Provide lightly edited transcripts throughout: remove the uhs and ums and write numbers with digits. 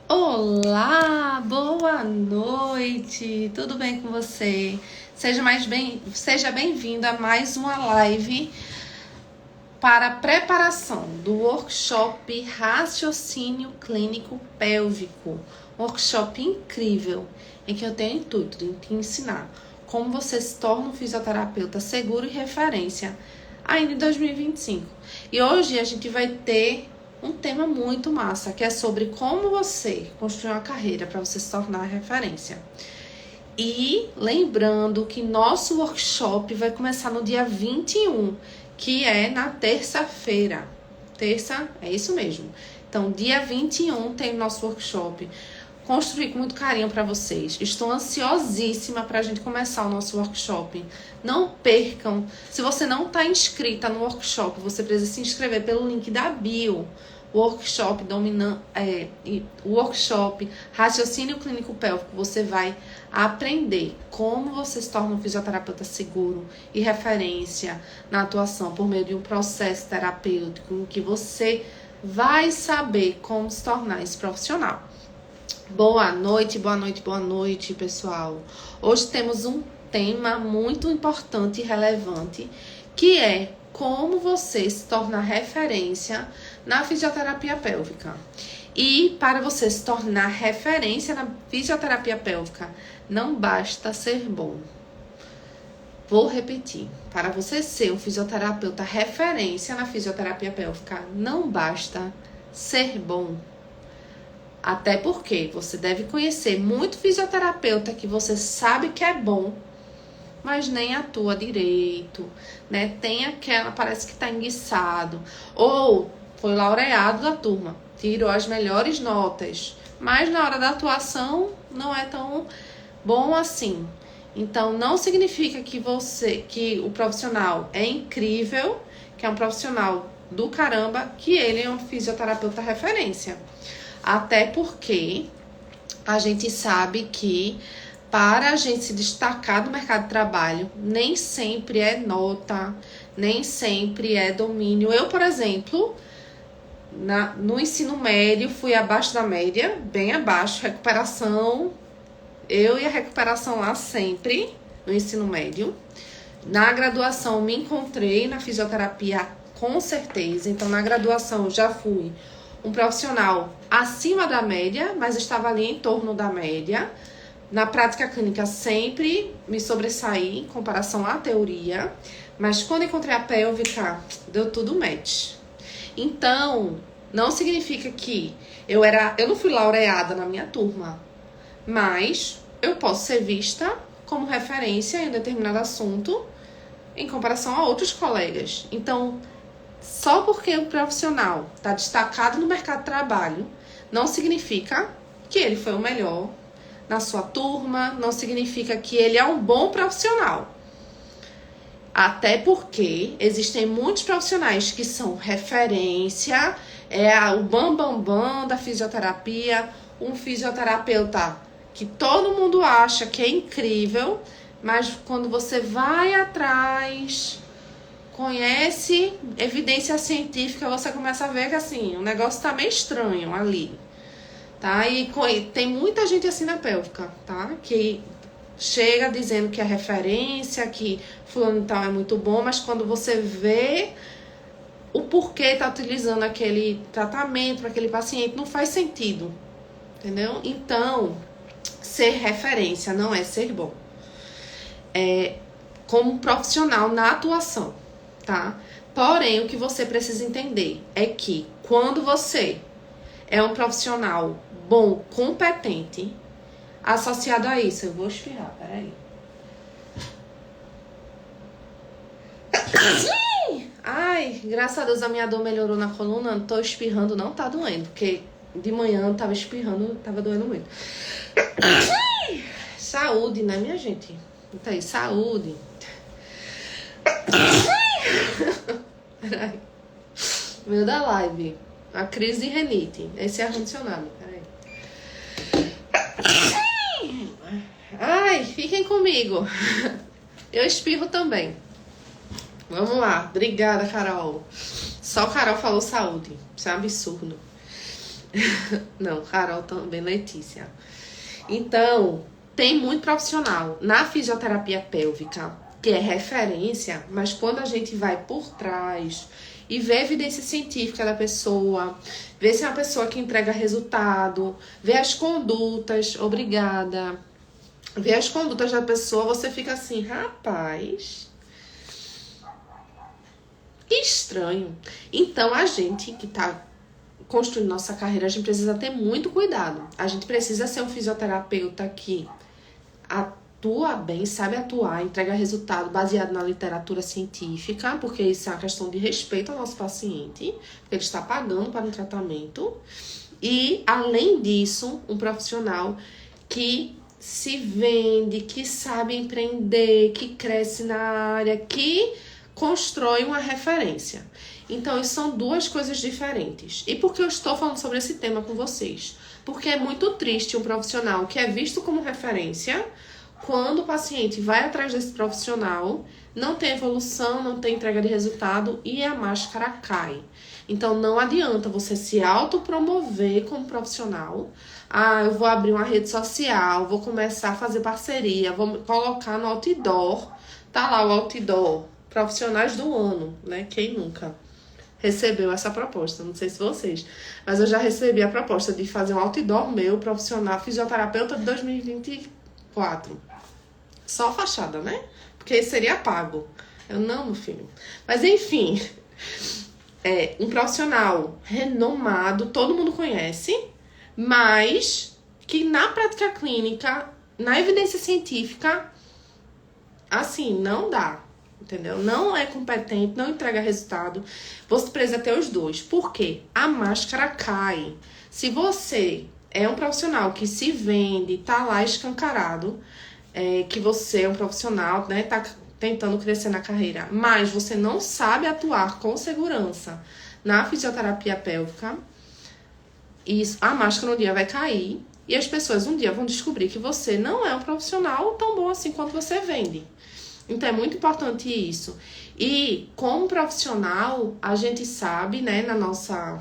Olá, boa noite, tudo bem com você? Seja bem-vindo a mais uma live para a preparação do workshop Raciocínio Clínico Pélvico. Um workshop incrível, em que eu tenho o intuito de te ensinar como você se torna um fisioterapeuta seguro e referência ainda em 2025. E hoje a gente vai ter um tema muito massa, que é sobre como você construir uma carreira para você se tornar referência. E lembrando que nosso workshop vai começar no dia 21, que é na terça-feira. Terça, é isso mesmo. Então, dia 21 tem o nosso workshop. Construí com muito carinho para vocês. Estou ansiosíssima para a gente começar o nosso workshop. Não percam. Se você não está inscrita no workshop, você precisa se inscrever pelo link da bio. Workshop Raciocínio Clínico Pélvico. Você vai aprender como você se torna um fisioterapeuta seguro e referência na atuação por meio de um processo terapêutico em que você vai saber como se tornar esse profissional. Boa noite, pessoal. Hoje temos um tema muito importante e relevante, que é como você se tornar referência na fisioterapia pélvica. E para você se tornar referência na fisioterapia pélvica, não basta ser bom. Vou repetir. Para você ser um fisioterapeuta referência na fisioterapia pélvica, não basta ser bom. Até porque você deve conhecer muito fisioterapeuta que você sabe que é bom, mas nem atua direito, né? Tem aquela, parece que tá enguiçado, ou foi laureado da turma, tirou as melhores notas, mas na hora da atuação não é tão bom assim. Então não significa que o profissional é incrível, que é um profissional do caramba, que ele é um fisioterapeuta referência. Até porque a gente sabe que para a gente se destacar no mercado de trabalho, nem sempre é nota, nem sempre é domínio. Eu, por exemplo, no ensino médio, fui abaixo da média, bem abaixo, recuperação. Eu e a recuperação lá sempre, no ensino médio. Na graduação, me encontrei na fisioterapia, com certeza. Então, na graduação, já fui um profissional acima da média, mas estava ali em torno da média. Na prática clínica sempre me sobressaí em comparação à teoria, mas quando encontrei a pélvica, deu tudo match. Então, não significa que eu não fui laureada na minha turma, mas eu posso ser vista como referência em um determinado assunto em comparação a outros colegas. Então, só porque o profissional está destacado no mercado de trabalho, não significa que ele foi o melhor na sua turma, não significa que ele é um bom profissional. Até porque existem muitos profissionais que são referência, o bam da fisioterapia, um fisioterapeuta que todo mundo acha que é incrível, mas quando você vai atrás, conhece evidência científica, você começa a ver que assim, o negócio tá meio estranho ali, tá? E tem muita gente assim na pélvica, tá? Que chega dizendo que é referência, que fulano tal é muito bom, mas quando você vê o porquê tá utilizando aquele tratamento para aquele paciente, não faz sentido, entendeu? Então, ser referência não é ser bom. Como profissional na atuação, tá? Porém, o que você precisa entender é que quando você é um profissional bom, competente, associado a isso, eu vou espirrar, peraí. Ai, graças a Deus a minha dor melhorou na coluna, não tô espirrando, não tá doendo, porque de manhã eu tava espirrando, tava doendo muito. Saúde, né, minha gente? Então aí, saúde. Peraí. Meio da live. A crise de renite. Esse é ar-condicionado. Peraí. Ai, fiquem comigo. Eu espirro também. Vamos lá. Obrigada, Carol. Só Carol falou saúde. Isso é um absurdo. Não, Carol também, Letícia. Então, tem muito profissional na fisioterapia pélvica, que é referência, mas quando a gente vai por trás e vê a evidência científica da pessoa, vê se é uma pessoa que entrega resultado, vê as condutas, obrigada, vê as condutas da pessoa, você fica assim, rapaz, que estranho. Então, a gente que tá construindo nossa carreira, a gente precisa ter muito cuidado. A gente precisa ser um fisioterapeuta que atua bem, sabe atuar, entrega resultado baseado na literatura científica, porque isso é uma questão de respeito ao nosso paciente, porque ele está pagando para um tratamento. E, além disso, um profissional que se vende, que sabe empreender, que cresce na área, que constrói uma referência. Então, isso são duas coisas diferentes. E por que eu estou falando sobre esse tema com vocês? Porque é muito triste um profissional que é visto como referência, quando o paciente vai atrás desse profissional, não tem evolução, não tem entrega de resultado e a máscara cai. Então, não adianta você se autopromover como profissional. Ah, eu vou abrir uma rede social, vou começar a fazer parceria, vou colocar no outdoor. Tá lá o outdoor, profissionais do ano, né? Quem nunca recebeu essa proposta? Não sei se vocês, mas eu já recebi a proposta de fazer um outdoor meu, profissional, fisioterapeuta de 2024. Só a fachada, né? Porque seria pago. Eu não, meu filho. Mas enfim, é um profissional renomado, todo mundo conhece, mas que na prática clínica, na evidência científica, assim, não dá. Entendeu? Não é competente, não entrega resultado. Você precisa ter os dois. Por quê? A máscara cai. Se você é um profissional que se vende, tá lá escancarado, que você é um profissional, né, tá tentando crescer na carreira, mas você não sabe atuar com segurança na fisioterapia pélvica, isso, a máscara um dia vai cair e as pessoas um dia vão descobrir que você não é um profissional tão bom assim quanto você vende. Então, é muito importante isso. E, como profissional, a gente sabe, né, na nossa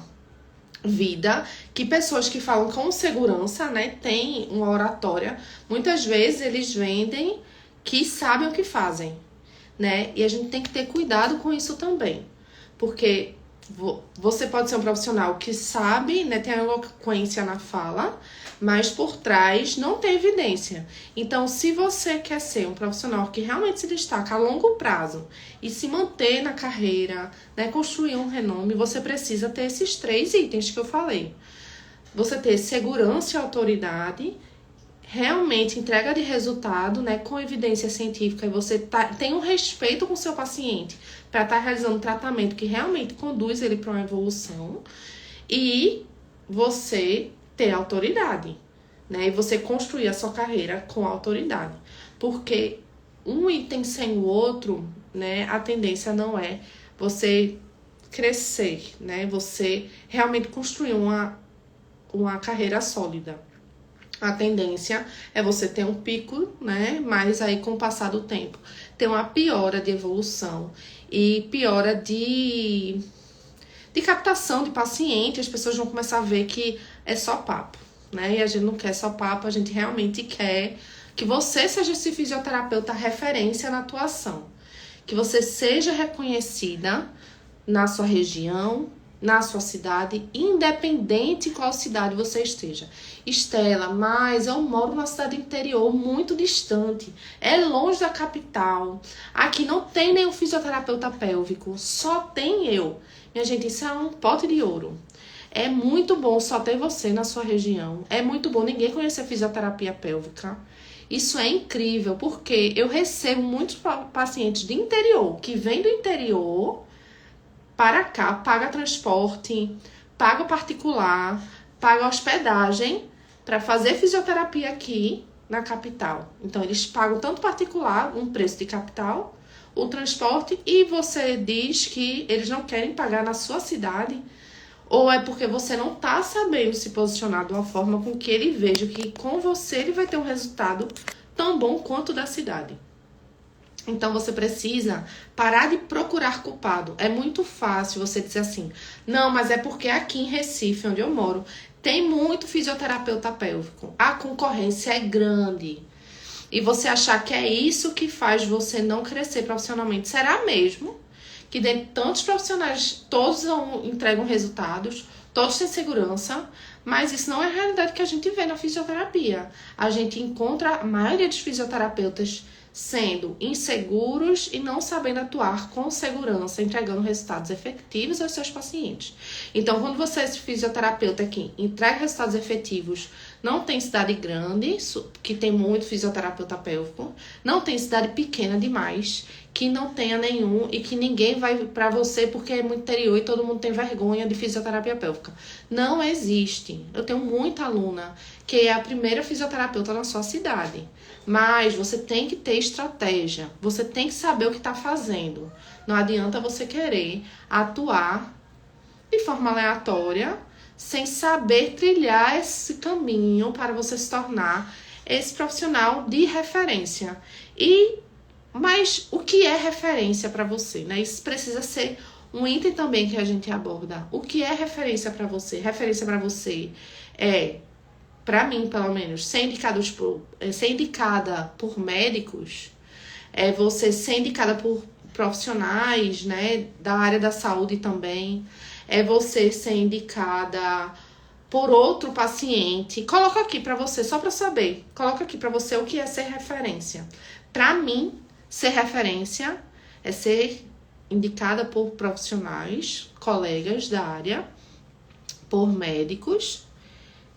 vida, que pessoas que falam com segurança, né, têm uma oratória, muitas vezes eles vendem que sabem o que fazem, né? E a gente tem que ter cuidado com isso também. Porque você pode ser um profissional que sabe, né, tem a eloquência na fala, mas por trás não tem evidência. Então, se você quer ser um profissional que realmente se destaca a longo prazo e se manter na carreira, né, construir um renome, você precisa ter esses 3 itens que eu falei. Você ter segurança e autoridade, realmente entrega de resultado, né, com evidência científica, e você tem um respeito com o seu paciente para estar realizando um tratamento que realmente conduz ele para uma evolução, e você ter autoridade, né, e você construir a sua carreira com autoridade, porque um item sem o outro, né, a tendência não é você crescer, né, você realmente construir uma carreira sólida. A tendência é você ter um pico, né? Mas aí com o passar do tempo tem uma piora de evolução e piora de captação de paciente. As pessoas vão começar a ver que é só papo, né? E a gente não quer só papo, a gente realmente quer que você seja esse fisioterapeuta referência na atuação, que você seja reconhecida na sua região, na sua cidade, independente qual cidade você esteja. Estela, mas eu moro numa cidade interior muito distante, é longe da capital, aqui não tem nenhum fisioterapeuta pélvico, só tem eu. Minha gente, isso é um pote de ouro. É muito bom só ter você na sua região, é muito bom ninguém conhecer fisioterapia pélvica. Isso é incrível, porque eu recebo muitos pacientes de interior, que vêm do interior para cá, paga transporte, paga particular, paga hospedagem para fazer fisioterapia aqui na capital. Então, eles pagam tanto particular, um preço de capital, o transporte, e você diz que eles não querem pagar na sua cidade, ou é porque você não está sabendo se posicionar de uma forma com que ele veja que com você ele vai ter um resultado tão bom quanto da cidade. Então, você precisa parar de procurar culpado. É muito fácil você dizer assim, não, mas é porque aqui em Recife, onde eu moro, Tem muito fisioterapeuta pélvico. A concorrência é grande. E você achar que é isso que faz você não crescer profissionalmente. Será mesmo que dentro de tantos profissionais, todos entregam resultados, todos têm segurança, mas isso não é a realidade que a gente vê na fisioterapia. A gente encontra a maioria dos fisioterapeutas sendo inseguros e não sabendo atuar com segurança, entregando resultados efetivos aos seus pacientes. Então, quando você é esse fisioterapeuta aqui, entrega resultados efetivos, não tem cidade grande, que tem muito fisioterapeuta pélvico, não tem cidade pequena demais, que não tenha nenhum e que ninguém vai pra você porque é muito interior e todo mundo tem vergonha de fisioterapia pélvica. Não existe. Eu tenho muita aluna que é a primeira fisioterapeuta na sua cidade. Mas você tem que ter estratégia. Você tem que saber o que está fazendo. Não adianta você querer atuar de forma aleatória sem saber trilhar esse caminho para você se tornar esse profissional de referência. Mas o que é referência para você, né? Isso precisa ser um item também que a gente aborda. O que é referência para você? Referência para você é, para mim, pelo menos, ser indicada por médicos, é você ser indicada por profissionais, né, da área da saúde também, é você ser indicada por outro paciente. Coloca aqui para você, só para saber, coloca aqui para você o que é ser referência. Para mim, ser referência é ser indicada por profissionais, colegas da área, por médicos,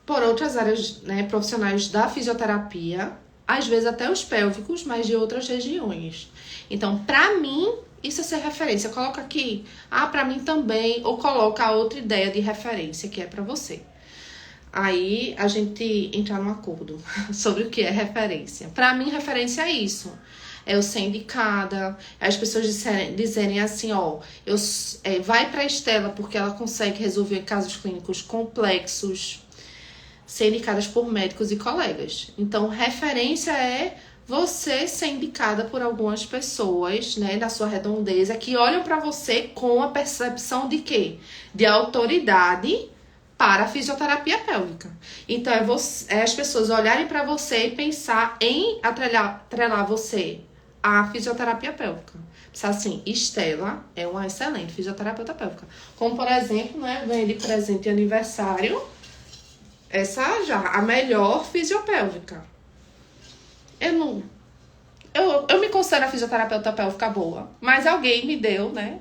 por outras áreas, né, profissionais da fisioterapia, às vezes até os pélvicos, mas de outras regiões. Então, para mim, isso é ser referência. Coloca aqui, para mim também, ou coloca outra ideia de referência que é para você. Aí, a gente entra num acordo sobre o que é referência. Para mim, referência é isso. É eu ser indicada, as pessoas dizerem assim, vai para a Estela porque ela consegue resolver casos clínicos complexos, ser indicadas por médicos e colegas. Então, referência é você ser indicada por algumas pessoas, né, da sua redondeza, que olham para você com a percepção de quê? De autoridade para a fisioterapia pélvica. Então, é as pessoas olharem para você e pensar em atrelar você à fisioterapia pélvica. Pensar assim, Estela é uma excelente fisioterapeuta pélvica. Como, por exemplo, né, ganhei de presente de aniversário essa já, a melhor fisiopélvica. Eu me considero a fisioterapeuta pélvica boa, mas alguém me deu, né?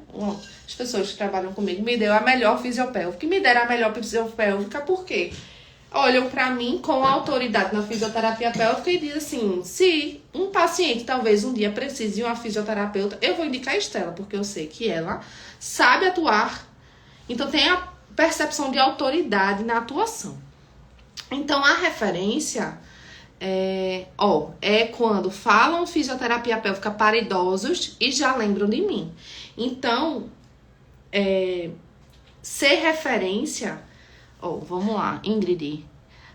As pessoas que trabalham comigo me deu a melhor fisiopélvica. E me deram a melhor fisiopélvica por quê? Olham pra mim com autoridade na fisioterapia pélvica e dizem assim, se um paciente talvez um dia precise de uma fisioterapeuta, eu vou indicar a Estela, porque eu sei que ela sabe atuar. Então tem a percepção de autoridade na atuação. Então, a referência é quando falam fisioterapia pélvica para idosos e já lembram de mim. Então, ser referência... vamos lá, Ingrid.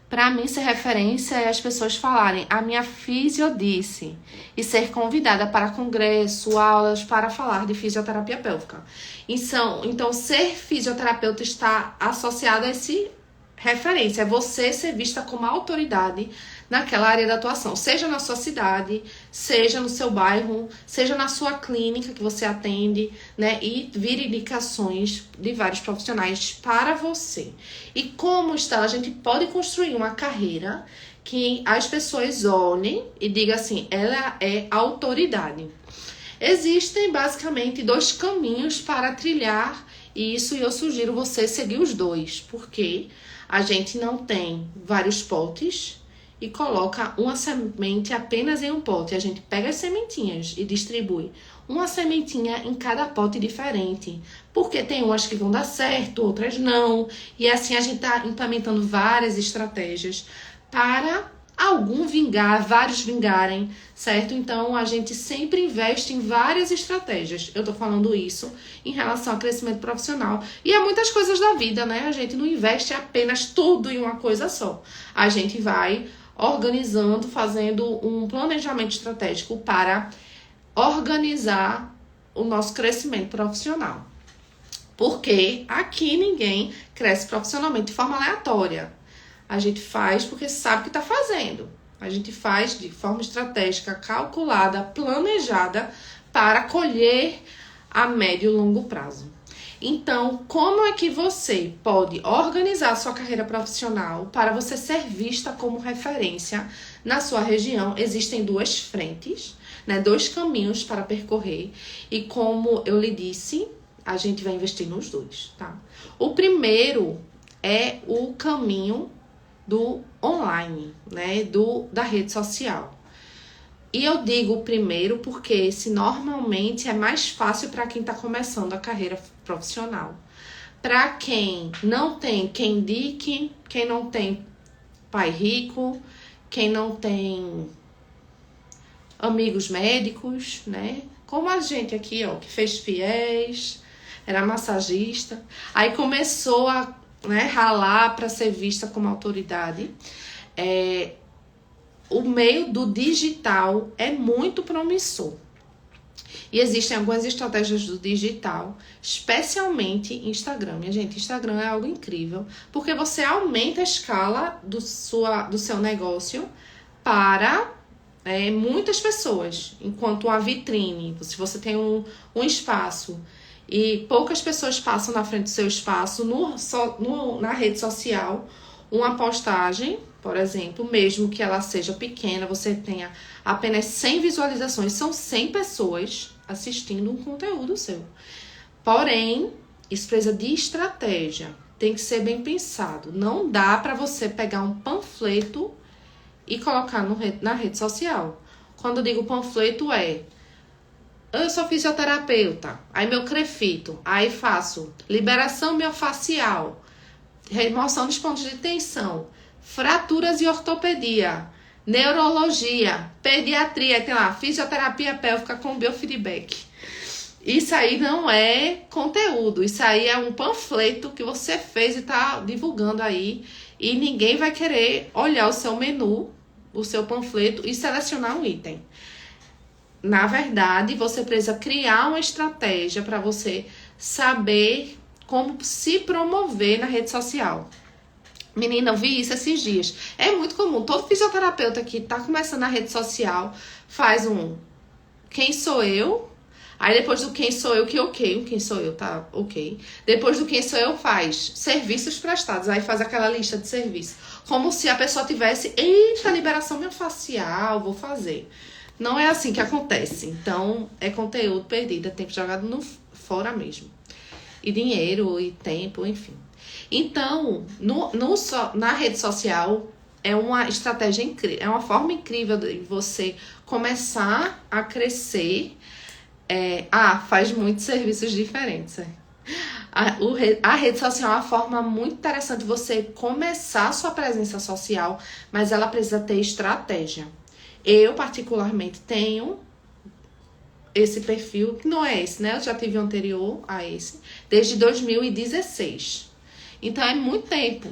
Para mim, ser referência é as pessoas falarem, a minha fisio disse, e ser convidada para congresso, aulas, para falar de fisioterapia pélvica. Então ser fisioterapeuta está associado a esse referência, é você ser vista como autoridade naquela área de atuação, seja na sua cidade, seja no seu bairro, seja na sua clínica que você atende, né, e vir indicações de vários profissionais para você. E como está, a gente pode construir uma carreira que as pessoas olhem e digam assim, ela é autoridade. Existem basicamente 2 caminhos para trilhar isso e eu sugiro você seguir os 2, porque a gente não tem vários potes e coloca uma semente apenas em um pote. A gente pega as sementinhas e distribui uma sementinha em cada pote diferente. Porque tem umas que vão dar certo, outras não. E assim a gente está implementando várias estratégias para algum vingar, vários vingarem, certo? Então, a gente sempre investe em várias estratégias. Eu tô falando isso em relação ao crescimento profissional. E é muitas coisas da vida, né? A gente não investe apenas tudo em uma coisa só. A gente vai organizando, fazendo um planejamento estratégico para organizar o nosso crescimento profissional. Porque aqui ninguém cresce profissionalmente de forma aleatória. A gente faz porque sabe o que está fazendo. A gente faz de forma estratégica, calculada, planejada para colher a médio e longo prazo. Então, como é que você pode organizar a sua carreira profissional para você ser vista como referência na sua região? Existem duas frentes, né, 2 caminhos para percorrer. E como eu lhe disse, a gente vai investir nos 2, tá? O primeiro é o caminho do online, né, da rede social. E eu digo primeiro porque esse normalmente é mais fácil para quem está começando a carreira profissional. Para quem não tem quem indique, quem não tem pai rico, quem não tem amigos médicos, né? Como a gente aqui, ó, que fez fiéis, era massagista, aí começou a, né, ralar para ser vista como autoridade. O meio do digital é muito promissor. E existem algumas estratégias do digital, especialmente Instagram. Minha gente, Instagram é algo incrível, porque você aumenta a escala do seu negócio para muitas pessoas. Enquanto uma vitrine, se você tem um espaço e poucas pessoas passam na frente do seu espaço, na rede social, uma postagem, por exemplo, mesmo que ela seja pequena, você tenha apenas 100 visualizações, são 100 pessoas assistindo um conteúdo seu. Porém, isso precisa de estratégia, tem que ser bem pensado. Não dá para você pegar um panfleto e colocar na rede social. Quando eu digo panfleto eu sou fisioterapeuta, aí meu crefito, aí faço liberação miofascial, remoção dos pontos de tensão, fraturas e ortopedia, neurologia, pediatria, tem lá, fisioterapia pélvica com biofeedback. Isso aí não é conteúdo, isso aí é um panfleto que você fez e tá divulgando aí, e ninguém vai querer olhar o seu menu, o seu panfleto e selecionar um item. Na verdade, você precisa criar uma estratégia para você saber como se promover na rede social. Menina, eu vi isso esses dias. É muito comum. Todo fisioterapeuta que tá começando na rede social faz quem sou eu? Aí depois do quem sou eu, que ok. O quem sou eu tá ok. Depois do quem sou eu faz serviços prestados. Aí faz aquela lista de serviços. Como se a pessoa tivesse, eita, liberação miofascial, vou fazer. Não é assim que acontece. Então, é conteúdo perdido, é tempo jogado fora mesmo. E dinheiro, e tempo, enfim. Então, na rede social, é uma estratégia incrível, é uma forma incrível de você começar a crescer. Faz muitos serviços diferentes. A rede social é uma forma muito interessante de você começar a sua presença social, mas ela precisa ter estratégia. Eu, particularmente, tenho esse perfil, que não é esse, né? Eu já tive o anterior a esse, desde 2016. Então, é muito tempo.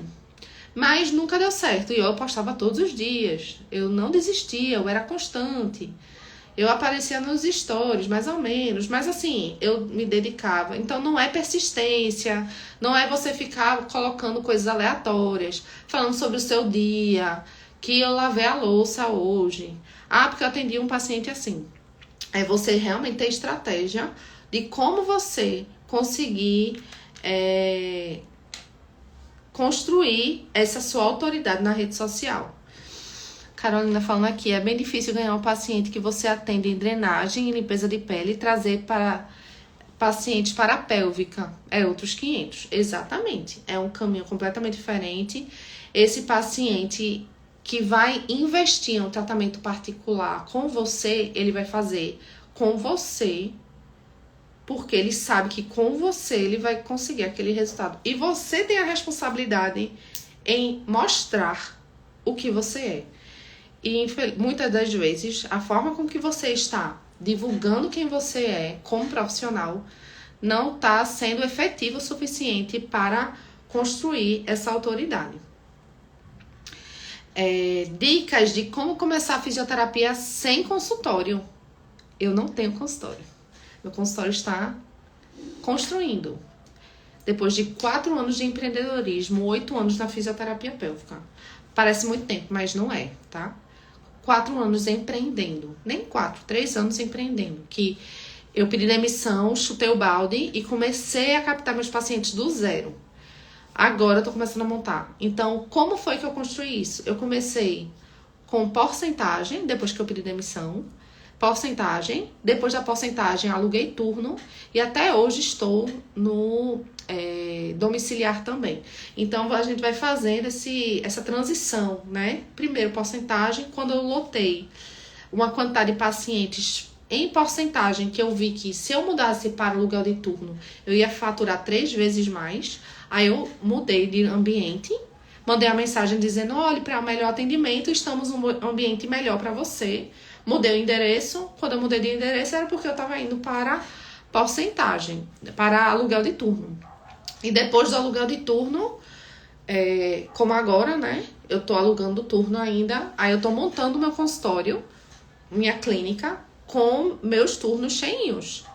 Mas nunca deu certo. E eu postava todos os dias. Eu não desistia, eu era constante. Eu aparecia nos stories, mais ou menos. Mas, assim, eu me dedicava. Então, não é persistência. Não é você ficar colocando coisas aleatórias. Falando sobre o seu dia. Que eu lavei a louça hoje. Porque eu atendi um paciente assim. É você realmente ter estratégia de como você conseguir construir essa sua autoridade na rede social. Carolina falando aqui, é bem difícil ganhar um paciente que você atende em drenagem e limpeza de pele e trazer para pacientes para a pélvica. É outros 500. Exatamente. É um caminho completamente diferente. Esse paciente que vai investir em um tratamento particular com você, ele vai fazer com você, porque ele sabe que com você ele vai conseguir aquele resultado. E você tem a responsabilidade em mostrar o que você é. E muitas das vezes, a forma com que você está divulgando quem você é como profissional não está sendo efetivo o suficiente para construir essa autoridade. Dicas de como começar a fisioterapia sem consultório. Eu não tenho consultório. Meu consultório está construindo. depois de 4 anos de empreendedorismo, 8 anos na fisioterapia pélvica. Parece muito tempo, mas não é, tá? 4 anos empreendendo. Nem 4, 3 anos empreendendo. Que eu pedi demissão, chutei o balde e comecei a captar meus pacientes do zero. Agora eu tô começando a montar. Então, como foi que eu construí isso? Eu comecei com porcentagem, depois que eu pedi demissão. Porcentagem. Depois da porcentagem, aluguei turno. E até hoje estou no domiciliar também. Então, a gente vai fazendo essa transição, né? Primeiro, porcentagem. Quando eu lotei uma quantidade de pacientes em porcentagem, que eu vi que se eu mudasse para aluguel de turno, eu ia faturar 3 vezes mais. Aí eu mudei de ambiente, mandei a mensagem dizendo, olha, para o melhor atendimento, estamos num ambiente melhor para você. Mudei o endereço. Quando eu mudei de endereço era porque eu estava indo para porcentagem, para aluguel de turno. E depois do aluguel de turno, como agora, né, eu tô alugando turno ainda, aí eu tô montando meu consultório, minha clínica, com meus turnos cheinhos.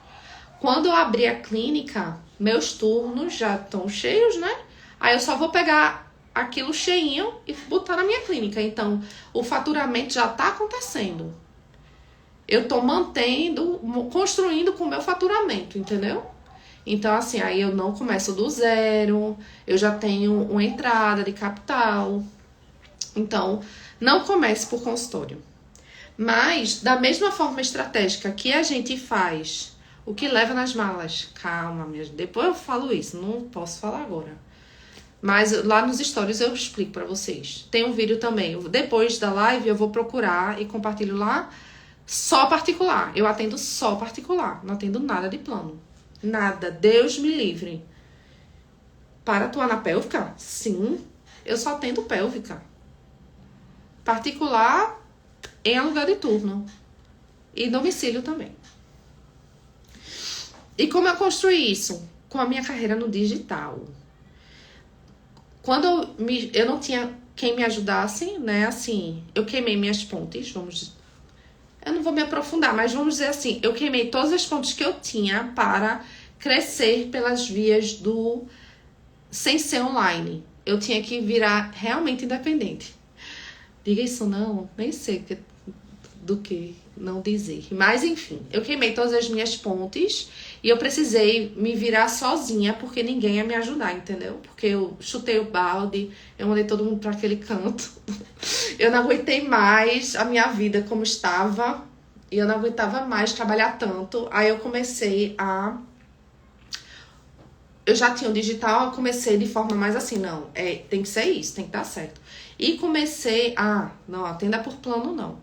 Quando eu abrir a clínica, meus turnos já estão cheios, né? Aí eu só vou pegar aquilo cheinho e botar na minha clínica. Então, o faturamento já tá acontecendo. Eu tô mantendo, construindo com o meu faturamento, entendeu? Então, assim, aí eu não começo do zero, eu já tenho uma entrada de capital. Então, não comece por consultório. Mas, da mesma forma estratégica que a gente faz, o que leva nas malas. Calma, minha gente. Depois eu falo isso, não posso falar agora. Mas lá nos stories eu explico pra vocês. Tem um vídeo também. Depois da live eu vou procurar e compartilho lá só particular. Eu atendo só particular, não atendo nada de plano. Nada, Deus me livre. Para atuar na pélvica? Sim, eu só atendo pélvica. Particular em aluguel de turno. E domicílio também. E como eu construí isso? Com a minha carreira no digital. Quando eu não tinha quem me ajudasse, né? Assim, eu queimei minhas pontes, eu não vou me aprofundar, mas vamos dizer assim, eu queimei todas as pontes que eu tinha para crescer pelas vias do sem ser online. Eu tinha que virar realmente independente. Diga isso não, nem sei do que não dizer. Mas enfim, eu queimei todas as minhas pontes e eu precisei me virar sozinha porque ninguém ia me ajudar, entendeu? Porque eu chutei o balde, eu mandei todo mundo para aquele canto. Eu não aguentei mais a minha vida como estava e eu não aguentava mais trabalhar tanto. Aí eu comecei eu já tinha o digital, eu comecei de forma mais assim, não, tem que ser isso, tem que dar certo. E comecei não, atenda por plano não.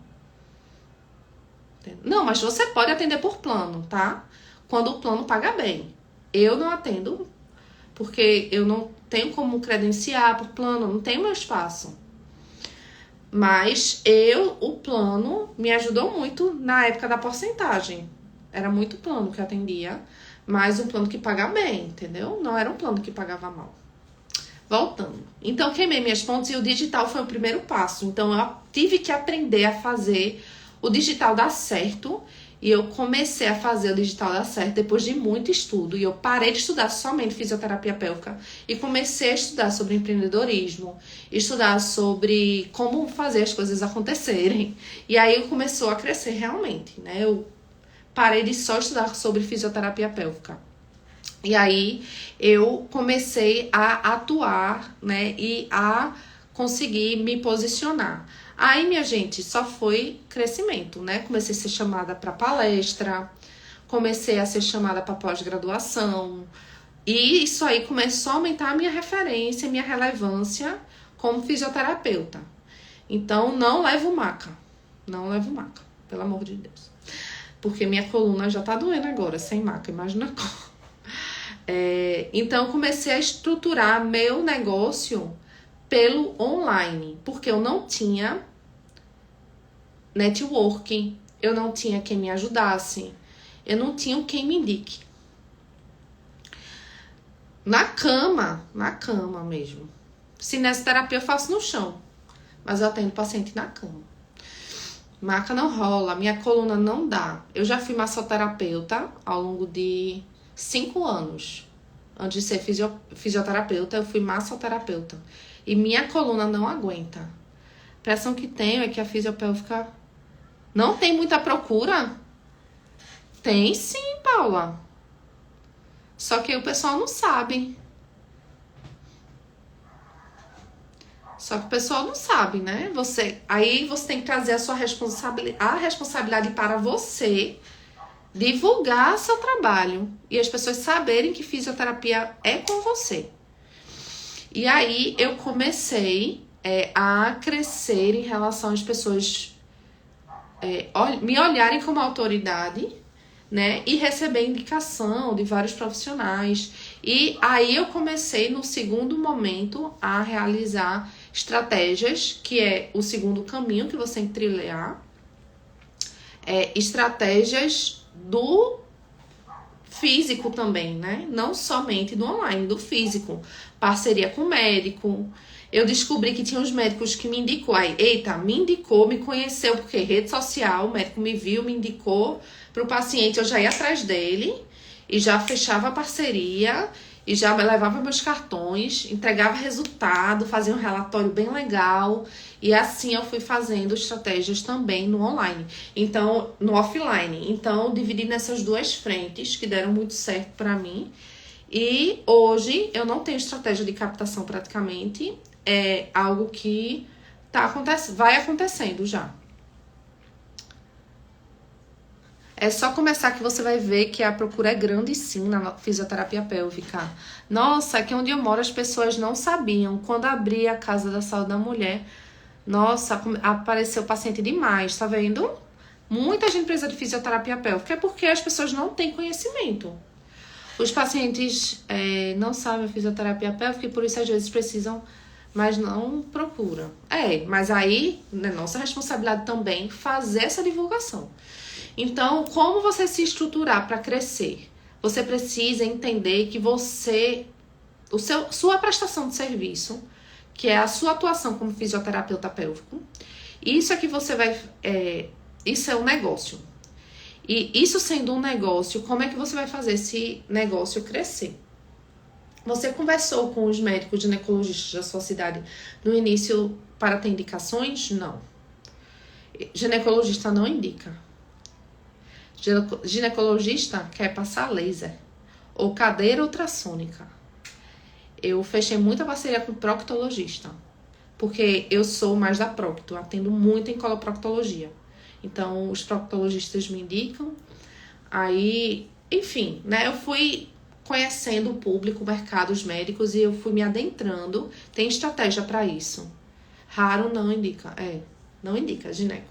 Não, mas você pode atender por plano, tá? Quando o plano paga bem. Eu não atendo, porque eu não tenho como credenciar por plano, não tenho meu espaço. Mas o plano me ajudou muito na época da porcentagem. Era muito plano que eu atendia, mas um plano que paga bem, entendeu? Não era um plano que pagava mal. Voltando. Então, queimei minhas pontes e o digital foi o primeiro passo. Então, eu tive que aprender a fazer o digital dar certo. E eu comecei a fazer o digital dar certo depois de muito estudo. E eu parei de estudar somente fisioterapia pélvica e comecei a estudar sobre empreendedorismo, estudar sobre como fazer as coisas acontecerem. E aí começou a crescer realmente, né? Eu parei de só estudar sobre fisioterapia pélvica. E aí eu comecei a atuar, né? E a conseguir me posicionar. Aí, minha gente, só foi crescimento, né? Comecei a ser chamada para palestra, comecei a ser chamada para pós-graduação. E isso aí começou a aumentar a minha referência, minha relevância como fisioterapeuta. Então, não levo maca. Não levo maca, pelo amor de Deus. Porque minha coluna já tá doendo agora, sem maca, imagina como. Então, comecei a estruturar meu negócio pelo online, porque eu não tinha networking, eu não tinha quem me ajudasse, eu não tinha quem me indique. Na cama mesmo. Cinesioterapia eu faço no chão, mas eu atendo paciente na cama. Maca não rola, minha coluna não dá. Eu já fui massoterapeuta ao longo de 5 anos. Antes de ser fisioterapeuta, eu fui massoterapeuta. E minha coluna não aguenta. A impressão que tenho é que a fisiopélvica não tem muita procura. Tem sim, Paula. Só que o pessoal não sabe. Né? Aí você tem que trazer a sua responsabilidade para você divulgar seu trabalho e as pessoas saberem que fisioterapia é com você. E aí eu comecei a crescer em relação às pessoas me olharem como autoridade, né? E receber indicação de vários profissionais. E aí eu comecei no segundo momento a realizar estratégias, que é o segundo caminho que você tem que trilhar. Estratégias do físico também, né? Não somente do online, do físico. Parceria com médico. Eu descobri que tinha uns médicos que me indicou. Aí, me conheceu, porque rede social, o médico me viu, me indicou para o paciente. Eu já ia atrás dele e já fechava a parceria e já levava meus cartões, entregava resultado, fazia um relatório bem legal. E assim eu fui fazendo estratégias também no online, então no offline. Então dividi nessas duas frentes que deram muito certo para mim. E hoje eu não tenho estratégia de captação praticamente, é algo que vai acontecendo já. É só começar que você vai ver que a procura é grande sim na fisioterapia pélvica. Nossa, aqui onde eu moro as pessoas não sabiam. Quando abri a Casa da Saúde da Mulher, nossa, apareceu paciente demais, tá vendo? Muita gente precisa de fisioterapia pélvica, é porque as pessoas não têm conhecimento. Os pacientes não sabem a fisioterapia pélvica e por isso às vezes precisam, mas não procuram. Mas aí é nossa responsabilidade também fazer essa divulgação. Então, como você se estruturar para crescer? Você precisa entender que sua prestação de serviço, que é a sua atuação como fisioterapeuta pélvico, isso é que você vai... isso é um negócio. E isso sendo um negócio, como é que você vai fazer esse negócio crescer? Você conversou com os médicos ginecologistas da sua cidade no início para ter indicações? Não. Ginecologista não indica. Ginecologista quer passar laser ou cadeira ultrassônica. Eu fechei muita parceria com proctologista, porque eu sou mais da procto, atendo muito em coloproctologia. Então, os proctologistas me indicam. Aí, enfim, né? Eu fui conhecendo o público, o mercado, os médicos, e eu fui me adentrando. Tem estratégia para isso. Raro não indica. Não indica, gineco.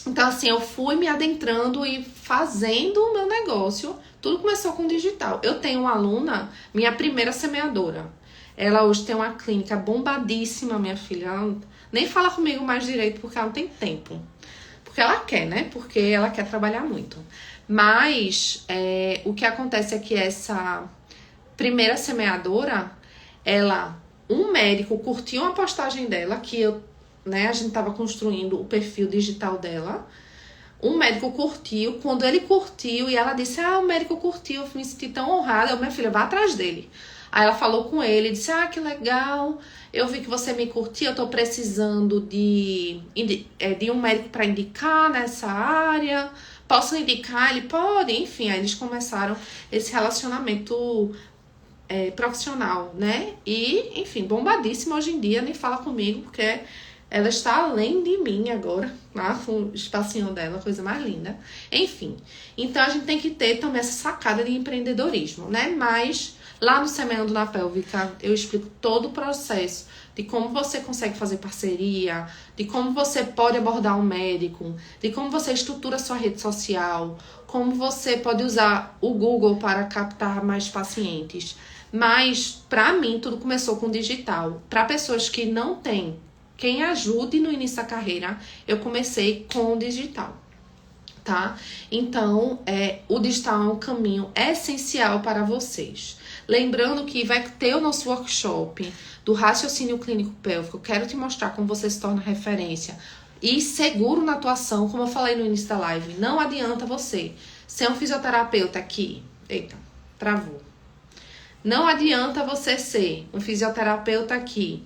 Então, assim, eu fui me adentrando e fazendo o meu negócio. Tudo começou com digital. Eu tenho uma aluna, minha primeira semeadora. Ela hoje tem uma clínica bombadíssima, minha filha. Ela nem fala comigo mais direito porque ela não tem tempo. Porque ela quer, né? Porque ela quer trabalhar muito. Mas o que acontece é que essa primeira semeadora, um médico curtiu uma postagem dela, que a gente tava construindo o perfil digital dela. Um médico curtiu, quando ele curtiu e ela disse, o médico curtiu, eu me senti tão honrada, minha filha, vá atrás dele. Aí ela falou com ele, disse, que legal, eu vi que você me curtiu, eu tô precisando de um médico para indicar nessa área, posso indicar? Ele pode, enfim, aí eles começaram esse relacionamento profissional, né? E, enfim, bombadíssima hoje em dia, nem fala comigo, porque ela está além de mim agora, lá com o espacinho dela, coisa mais linda. Enfim, então a gente tem que ter também essa sacada de empreendedorismo, né? Mas lá no Semeando na Pélvica eu explico todo o processo de como você consegue fazer parceria, de como você pode abordar um médico, de como você estrutura a sua rede social, como você pode usar o Google para captar mais pacientes. Mas, para mim, tudo começou com digital. Para pessoas que não têm quem ajude no início da carreira, eu comecei com o digital, tá? Então, o digital é um caminho essencial para vocês. Lembrando que vai ter o nosso workshop do raciocínio clínico pélvico. Eu quero te mostrar como você se torna referência e seguro na atuação, como eu falei no início da live. Não adianta você ser um fisioterapeuta aqui. Eita, travou. Não adianta você ser um fisioterapeuta que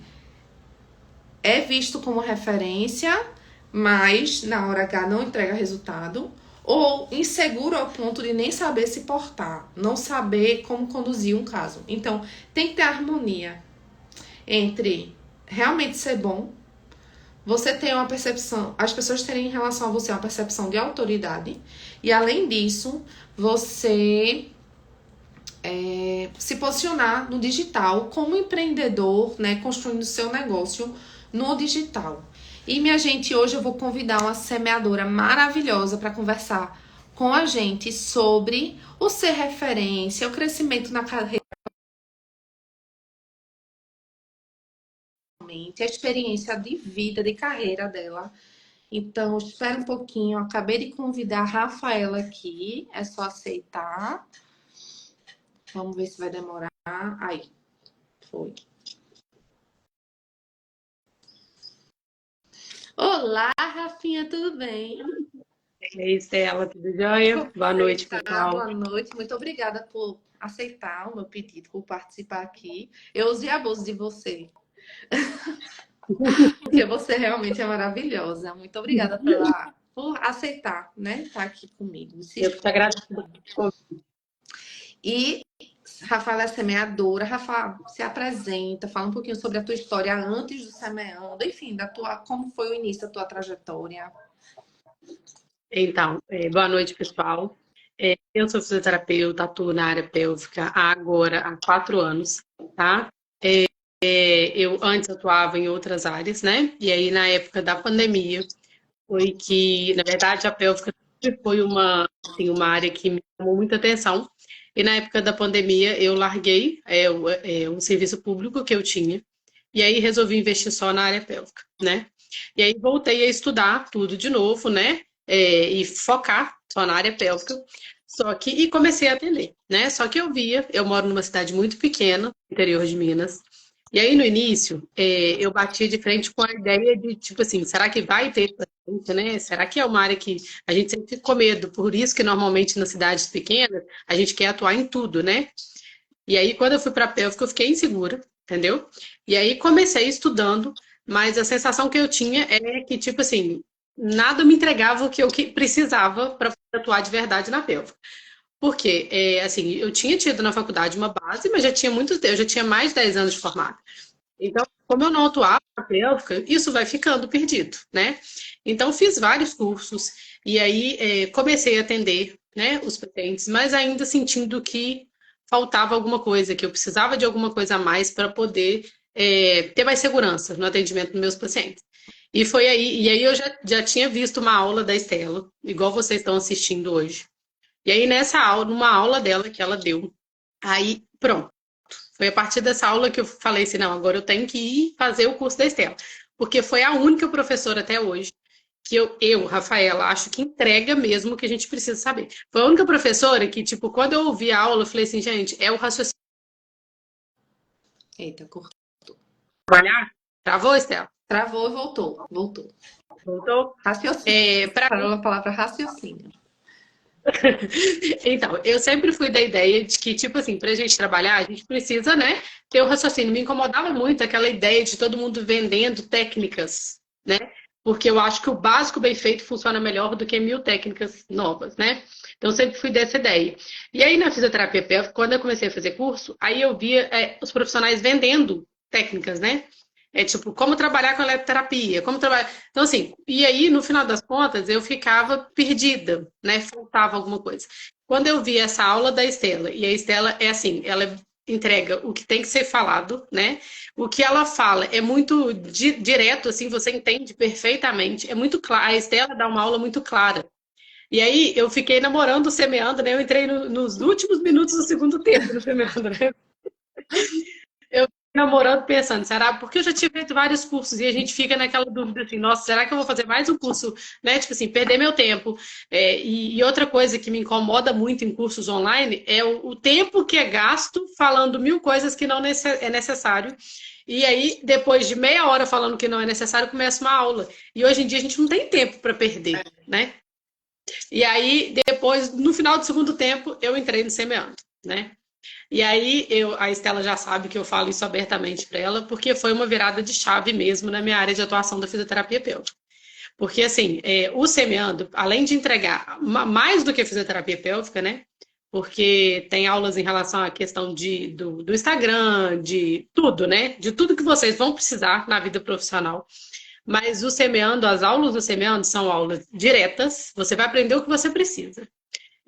é visto como referência, mas na hora H não entrega resultado, ou inseguro ao ponto de nem saber se portar, não saber como conduzir um caso. Então, tem que ter harmonia entre realmente ser bom, você ter uma percepção, as pessoas terem em relação a você uma percepção de autoridade, e além disso, você se posicionar no digital como empreendedor, né, construindo seu negócio no digital. E, minha gente, hoje eu vou convidar uma semeadora maravilhosa para conversar com a gente sobre o ser referência, o crescimento na carreira, a experiência de vida, de carreira dela. Então, espera um pouquinho, eu acabei de convidar a Rafaela aqui, é só aceitar. Vamos ver se vai demorar. Aí, foi. Olá, Rafinha, tudo bem? E aí, Stella, tudo jóia? Boa noite, Tá, pessoal. boa noite. Muito obrigada por aceitar o meu pedido, por participar aqui. Eu usei abuso de você, porque você realmente é maravilhosa. Muito obrigada por aceitar, né? Estar aqui comigo. Eu que te agradeço. E Rafaela é semeadora. Rafa, se apresenta, fala um pouquinho sobre a tua história antes do semeando, enfim, como foi o início da tua trajetória. Então, boa noite, pessoal. Eu sou fisioterapeuta, atuo na área pélvica agora há 4 anos, tá? Eu antes atuava em outras áreas, né? E aí, na época da pandemia, foi que, na verdade, a pélvica sempre foi uma área que me chamou muita atenção. E na época da pandemia, eu larguei um serviço público que eu tinha. E aí resolvi investir só na área pélvica, né? E aí voltei a estudar tudo de novo, né? E focar só na área pélvica. E comecei a atender, né? Só que eu moro numa cidade muito pequena, interior de Minas. E aí, no início, eu batia de frente com a ideia de, tipo assim, será que vai ter paciente, né? Será que é uma área que a gente sempre fica com medo? Por isso que, normalmente, nas cidades pequenas, a gente quer atuar em tudo, né? E aí, quando eu fui para a pélvica, eu fiquei insegura, entendeu? E aí, comecei estudando, mas a sensação que eu tinha é que, tipo assim, nada me entregava o que eu precisava para atuar de verdade na pélvica. Porque, assim, eu tinha tido na faculdade uma base, mas já tinha muito tempo, eu já tinha mais de 10 anos de formada. Então, como eu não atuava na pélvica, isso vai ficando perdido, né? Então, fiz vários cursos e aí comecei a atender, né, os pacientes, mas ainda sentindo que faltava alguma coisa, que eu precisava de alguma coisa a mais para poder ter mais segurança no atendimento dos meus pacientes. E aí eu já tinha visto uma aula da Estela, igual vocês estão assistindo hoje. E aí, nessa aula, numa aula dela que ela deu, aí, pronto. Foi a partir dessa aula que eu falei assim, não, agora eu tenho que ir fazer o curso da Estela. Porque foi a única professora até hoje que Rafaela, acho que entrega mesmo o que a gente precisa saber. Foi a única professora que, tipo, quando eu ouvi a aula, eu falei assim, gente, é o raciocínio. Eita, cortou. Trabalhar? Travou, Estela? Travou e voltou. Voltou. Voltou? Raciocínio. Para Falou a palavra raciocínio. Então, eu sempre fui da ideia de que, tipo assim, pra gente trabalhar, a gente precisa, né, ter o raciocínio. Me incomodava muito aquela ideia de todo mundo vendendo técnicas, né? Porque eu acho que o básico bem feito funciona melhor do que 1.000 técnicas novas, né? Então, eu sempre fui dessa ideia. E aí, na fisioterapia pélvica, quando eu comecei a fazer curso, aí eu via os profissionais vendendo técnicas, né? É tipo, como trabalhar com eletroterapia, como trabalhar. Então, assim, e aí, no final das contas, eu ficava perdida, né? Faltava alguma coisa. Quando eu vi essa aula da Estela, e a Estela é assim, ela entrega o que tem que ser falado, né? O que ela fala é muito direto, assim, você entende perfeitamente, é muito claro. A Estela dá uma aula muito clara. E aí, eu fiquei namorando o Semeando, né? Eu entrei nos últimos minutos do segundo tempo no Semeando, né? Eu namorando pensando, será? Porque eu já tinha feito vários cursos e a gente fica naquela dúvida assim, nossa, será que eu vou fazer mais um curso, né? Tipo assim, perder meu tempo. E outra coisa que me incomoda muito em cursos online é o tempo que é gasto falando 1.000 coisas que não é necessário. E aí, depois de meia hora falando que não é necessário, começa uma aula. E hoje em dia a gente não tem tempo para perder, né? E aí, depois, no final do segundo tempo, eu entrei no Semeando, né? E aí a Estela já sabe que eu falo isso abertamente para ela, porque foi uma virada de chave mesmo na minha área de atuação da fisioterapia pélvica. Porque, assim, o Semeando, além de entregar mais do que a fisioterapia pélvica, né? Porque tem aulas em relação à questão do Instagram, de tudo, né? De tudo que vocês vão precisar na vida profissional. Mas o Semeando, as aulas do Semeando são aulas diretas, você vai aprender o que você precisa.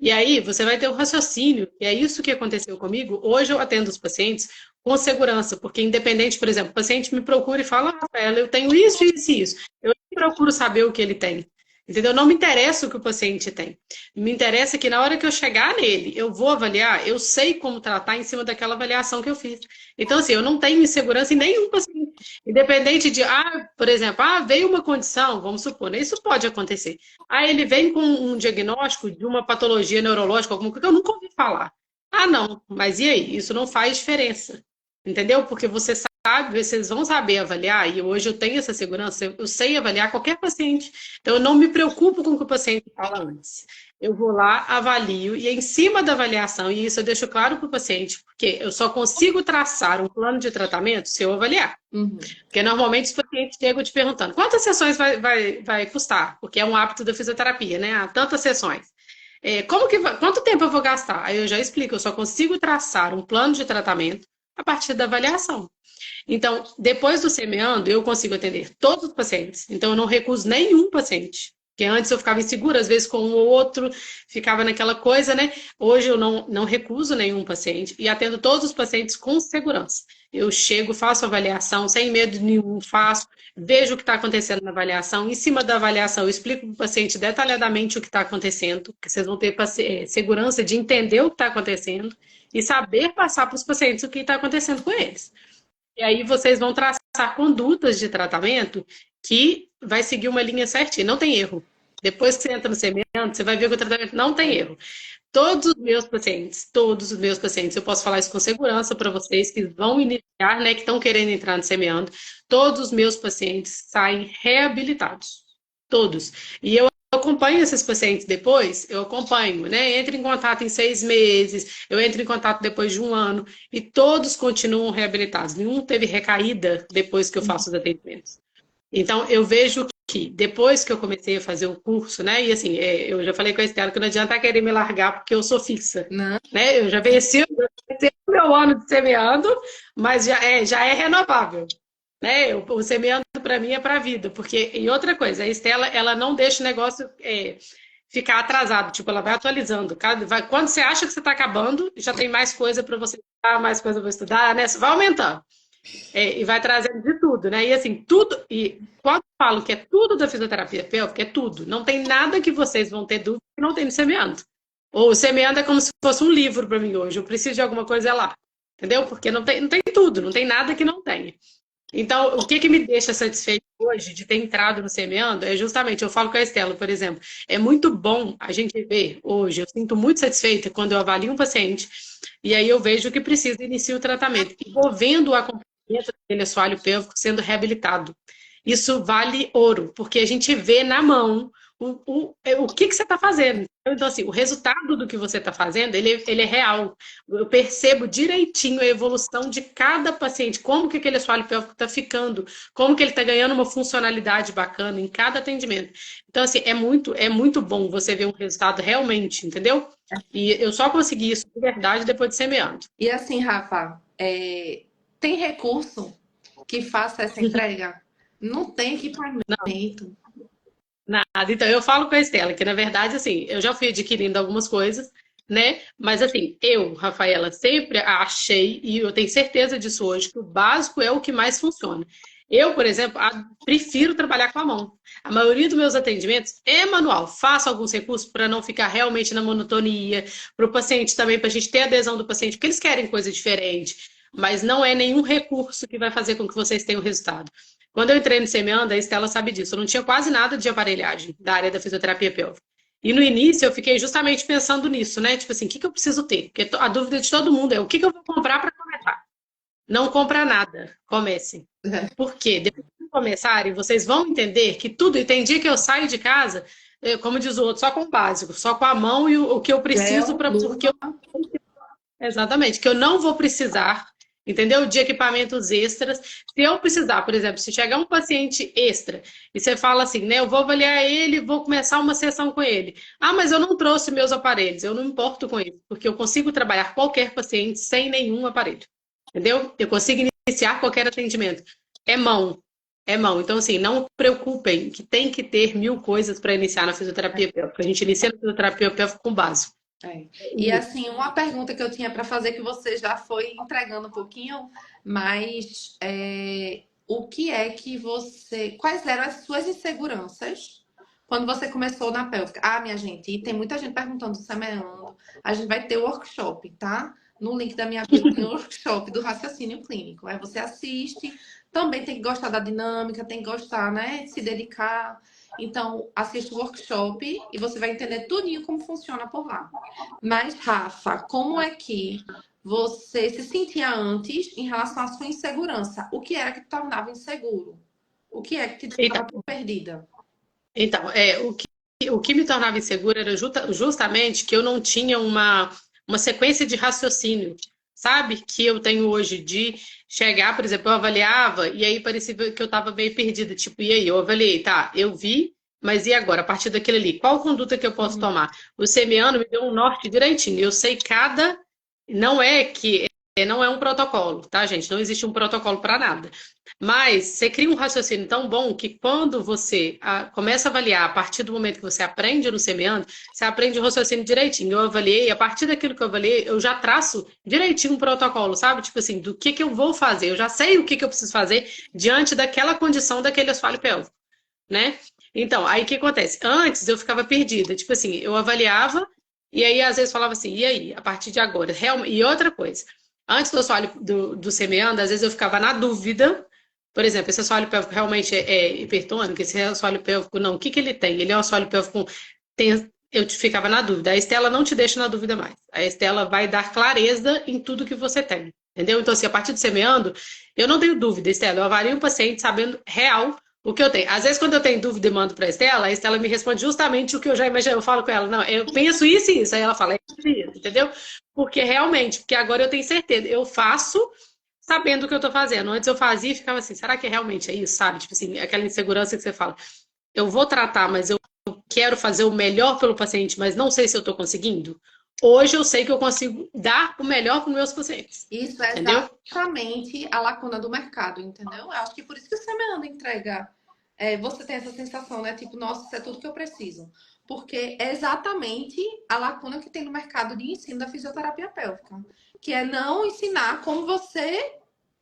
E aí você vai ter o raciocínio, e é isso que aconteceu comigo. Hoje eu atendo os pacientes com segurança, porque independente, por exemplo, o paciente me procura e fala, Rafaela, eu tenho isso, isso e isso. Eu procuro saber o que ele tem. Entendeu? Não me interessa o que o paciente tem. Me interessa que na hora que eu chegar nele, eu vou avaliar, eu sei como tratar em cima daquela avaliação que eu fiz. Então, assim, eu não tenho insegurança em nenhum paciente. Independente de, por exemplo, veio uma condição, vamos supor, né? Isso pode acontecer. Ele vem com um diagnóstico de uma patologia neurológica, alguma coisa que eu nunca ouvi falar. Não, mas e aí? Isso não faz diferença. Entendeu? Porque você sabe, vocês vão saber avaliar, e hoje eu tenho essa segurança, eu sei avaliar qualquer paciente. Então, eu não me preocupo com o que o paciente fala antes. Eu vou lá, avalio, e em cima da avaliação, e isso eu deixo claro para o paciente, porque eu só consigo traçar um plano de tratamento se eu avaliar. Porque normalmente os pacientes chegam te perguntando quantas sessões vai custar, porque é um hábito da fisioterapia, né? Tantas sessões. Quanto tempo eu vou gastar? Aí eu já explico, eu só consigo traçar um plano de tratamento a partir da avaliação. Então, depois do Semeando, eu consigo atender todos os pacientes. Então, eu não recuso nenhum paciente. Porque antes eu ficava insegura, às vezes com um ou outro, ficava naquela coisa, né? Hoje eu não recuso nenhum paciente e atendo todos os pacientes com segurança. Eu chego, faço avaliação, sem medo nenhum, vejo o que está acontecendo na avaliação. Em cima da avaliação, eu explico para o paciente detalhadamente o que está acontecendo, porque vocês vão ter segurança de entender o que está acontecendo e saber passar para os pacientes o que está acontecendo com eles. E aí vocês vão traçar condutas de tratamento que vai seguir uma linha certinha, não tem erro. Depois que você entra no Semeando, você vai ver que o tratamento não tem erro. Todos os meus pacientes, eu posso falar isso com segurança para vocês que vão iniciar, né, que estão querendo entrar no Semeando, todos os meus pacientes saem reabilitados. Todos. E eu acompanho esses pacientes depois, eu acompanho, né? Entro em contato em 6 meses, eu entro em contato depois de 1 ano, e todos continuam reabilitados. Nenhum teve recaída depois que eu faço os atendimentos. Então, eu vejo que depois que eu comecei a fazer o curso, né? E assim, eu já falei com a Estela que não adianta querer me largar porque eu sou fixa. Não. Né? Eu já venci o meu ano de semeando, mas já é renovável. Né? O semeando para mim é para a vida, porque e outra coisa, a Estela ela não deixa o negócio ficar atrasado, tipo ela vai atualizando. Quando você acha que você está acabando, já tem mais coisa para você estudar, mais coisa para estudar, né? Você vai aumentando e vai trazendo de tudo, né? E assim tudo e quando eu falo que é tudo da fisioterapia pélvica, é tudo. Não tem nada que vocês vão ter dúvida que não tem no semeando. Ou o semeando é como se fosse um livro para mim hoje. Eu preciso de alguma coisa lá, entendeu? Porque não tem tudo, não tem nada que não tenha. Então, o que me deixa satisfeito hoje de ter entrado no Semeando é justamente, eu falo com a Estela, por exemplo, é muito bom a gente ver hoje, eu sinto muito satisfeita quando eu avalio um paciente e aí eu vejo que precisa iniciar o tratamento e vou vendo o acompanhamento daquele assoalho pélvico sendo reabilitado. Isso vale ouro, porque a gente vê na mão o que você está fazendo. Então, assim, o resultado do que você está fazendo, ele é real. Eu percebo direitinho a evolução de cada paciente, como que aquele assoalho pélvico está ficando, como que ele está ganhando uma funcionalidade bacana em cada atendimento. Então, assim, é muito bom você ver um resultado realmente, entendeu? E eu só consegui isso de verdade depois de semeando. E assim, Rafa, tem recurso que faça essa entrega? Não tem equipamento. Nada. Então, eu falo com a Estela que, na verdade, assim, eu já fui adquirindo algumas coisas, né? Mas, assim, Rafaela, sempre achei, e eu tenho certeza disso hoje, que o básico é o que mais funciona. Eu, por exemplo, prefiro trabalhar com a mão. A maioria dos meus atendimentos é manual. Faço alguns recursos para não ficar realmente na monotonia, para o paciente também, para a gente ter adesão do paciente, porque eles querem coisa diferente. Mas não é nenhum recurso que vai fazer com que vocês tenham resultado. Quando eu entrei no Semeando, a Estela sabe disso. Eu não tinha quase nada de aparelhagem da área da fisioterapia pélvica. E no início eu fiquei justamente pensando nisso, né? Tipo assim, o que eu preciso ter? Porque a dúvida de todo mundo é o que eu vou comprar para começar. Não compra nada, comecem. Por quê? Depois de começarem, vocês vão entender que tudo, e tem dia que eu saio de casa, como diz o outro, só com o básico, só com a mão e o que eu preciso para. Exatamente, que eu não vou precisar, entendeu? De equipamentos extras. Se eu precisar, por exemplo, se chegar um paciente extra e você fala assim, né? Eu vou avaliar ele, vou começar uma sessão com ele. Ah, mas eu não trouxe meus aparelhos. Eu não importo com isso, porque eu consigo trabalhar qualquer paciente sem nenhum aparelho, entendeu? Eu consigo iniciar qualquer atendimento. É mão, é mão. Então, assim, não se preocupem que tem que ter mil coisas para iniciar na fisioterapia pélvica. A gente inicia na fisioterapia pélvica com básico. É. E assim, uma pergunta que eu tinha para fazer que você já foi entregando um pouquinho, mas o que é que você. Quais eram as suas inseguranças quando você começou na pélvica? Ah, minha gente, e tem muita gente perguntando, semeando. A gente vai ter workshop, tá? No link da minha bio tem o workshop do raciocínio clínico. Aí você assiste, também tem que gostar da dinâmica, tem que gostar, né? De se dedicar. Então, assiste o workshop e você vai entender tudinho como funciona por lá. Mas, Rafa, como é que você se sentia antes em relação à sua insegurança? O que era que te tornava inseguro? O que é que te Então, deixava perdida? Então, o que me tornava insegura era justamente que eu não tinha uma sequência de raciocínio, sabe? Que eu tenho hoje de chegar, por exemplo, eu avaliava e aí parecia que eu estava meio perdida. Tipo, e aí? Eu avaliei, tá, eu vi, mas e agora? A partir daquilo ali, qual conduta que eu posso Uhum. tomar? O semiano me deu um norte direitinho. Eu sei cada. Não é que. Não é um protocolo, tá, gente? Não existe um protocolo para nada. Mas você cria um raciocínio tão bom que quando você começa a avaliar, a partir do momento que você aprende no semeando, você aprende o raciocínio direitinho. Eu avaliei, a partir daquilo que eu avaliei, eu já traço direitinho um protocolo, sabe? Tipo assim, do que eu vou fazer. Eu já sei o que eu preciso fazer diante daquela condição daquele assoalho pélvico, né? Então, aí o que acontece? Antes eu ficava perdida. Tipo assim, eu avaliava e aí às vezes falava assim, e aí, a partir de agora? E outra coisa, antes do assoalho do semeando, às vezes eu ficava na dúvida. Por exemplo, esse assoalho pélvico realmente é hipertônico? Esse assoalho pélvico não. O que ele tem? Ele é um assoalho pélvico eu ficava na dúvida. A Estela não te deixa na dúvida mais. A Estela vai dar clareza em tudo que você tem. Entendeu? Então, assim, a partir do semeando, eu não tenho dúvida, Estela. Eu avalio o paciente sabendo real o que eu tenho. Às vezes, quando eu tenho dúvida e mando para a Estela me responde justamente o que eu já imaginei. Eu falo com ela, não, eu penso isso e isso. Aí ela fala, é isso, entendeu? Porque realmente, porque agora eu tenho certeza. Eu faço sabendo o que eu tô fazendo. Antes eu fazia e ficava assim, será que realmente é isso, sabe? Tipo assim, aquela insegurança que você fala, eu vou tratar, mas eu quero fazer o melhor pelo paciente, mas não sei se eu tô conseguindo. Hoje eu sei que eu consigo dar o melhor para os meus pacientes, Isso é entendeu? exatamente a lacuna do mercado, entendeu? Eu acho que por isso que o semeando entrega. Você tem essa sensação, né? Tipo, nossa, isso é tudo que eu preciso. Porque é exatamente a lacuna que tem no mercado de ensino da fisioterapia pélvica. Que é não ensinar como você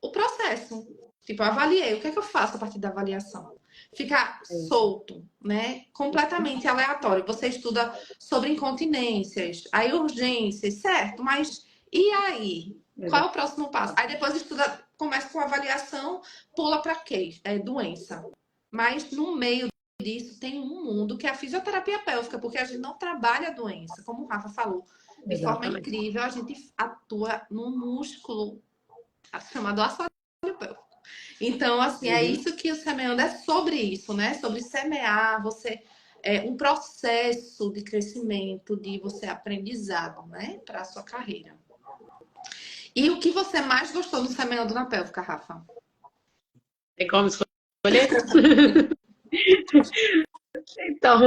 o processo. Tipo, eu avaliei. O que é que eu faço a partir da avaliação? Fica solto, né? Completamente aleatório. Você estuda sobre incontinências, aí urgências, certo? Mas e aí? Qual é o próximo passo? Aí depois estuda, começa com avaliação, pula para quê? Doença. Mas no meio disso tem um mundo que é a fisioterapia pélvica, porque a gente não trabalha a doença, como o Rafa falou, de forma Exatamente. incrível, a gente atua no músculo chamado assoalho pélvico. Então, assim, é Uhum. isso que o semeando é sobre isso, né? Sobre semear, você um processo de crescimento, de você aprendizado, né, para a sua carreira. E o que você mais gostou no semeando na pélvica, Rafa? Tem como escolher? Então,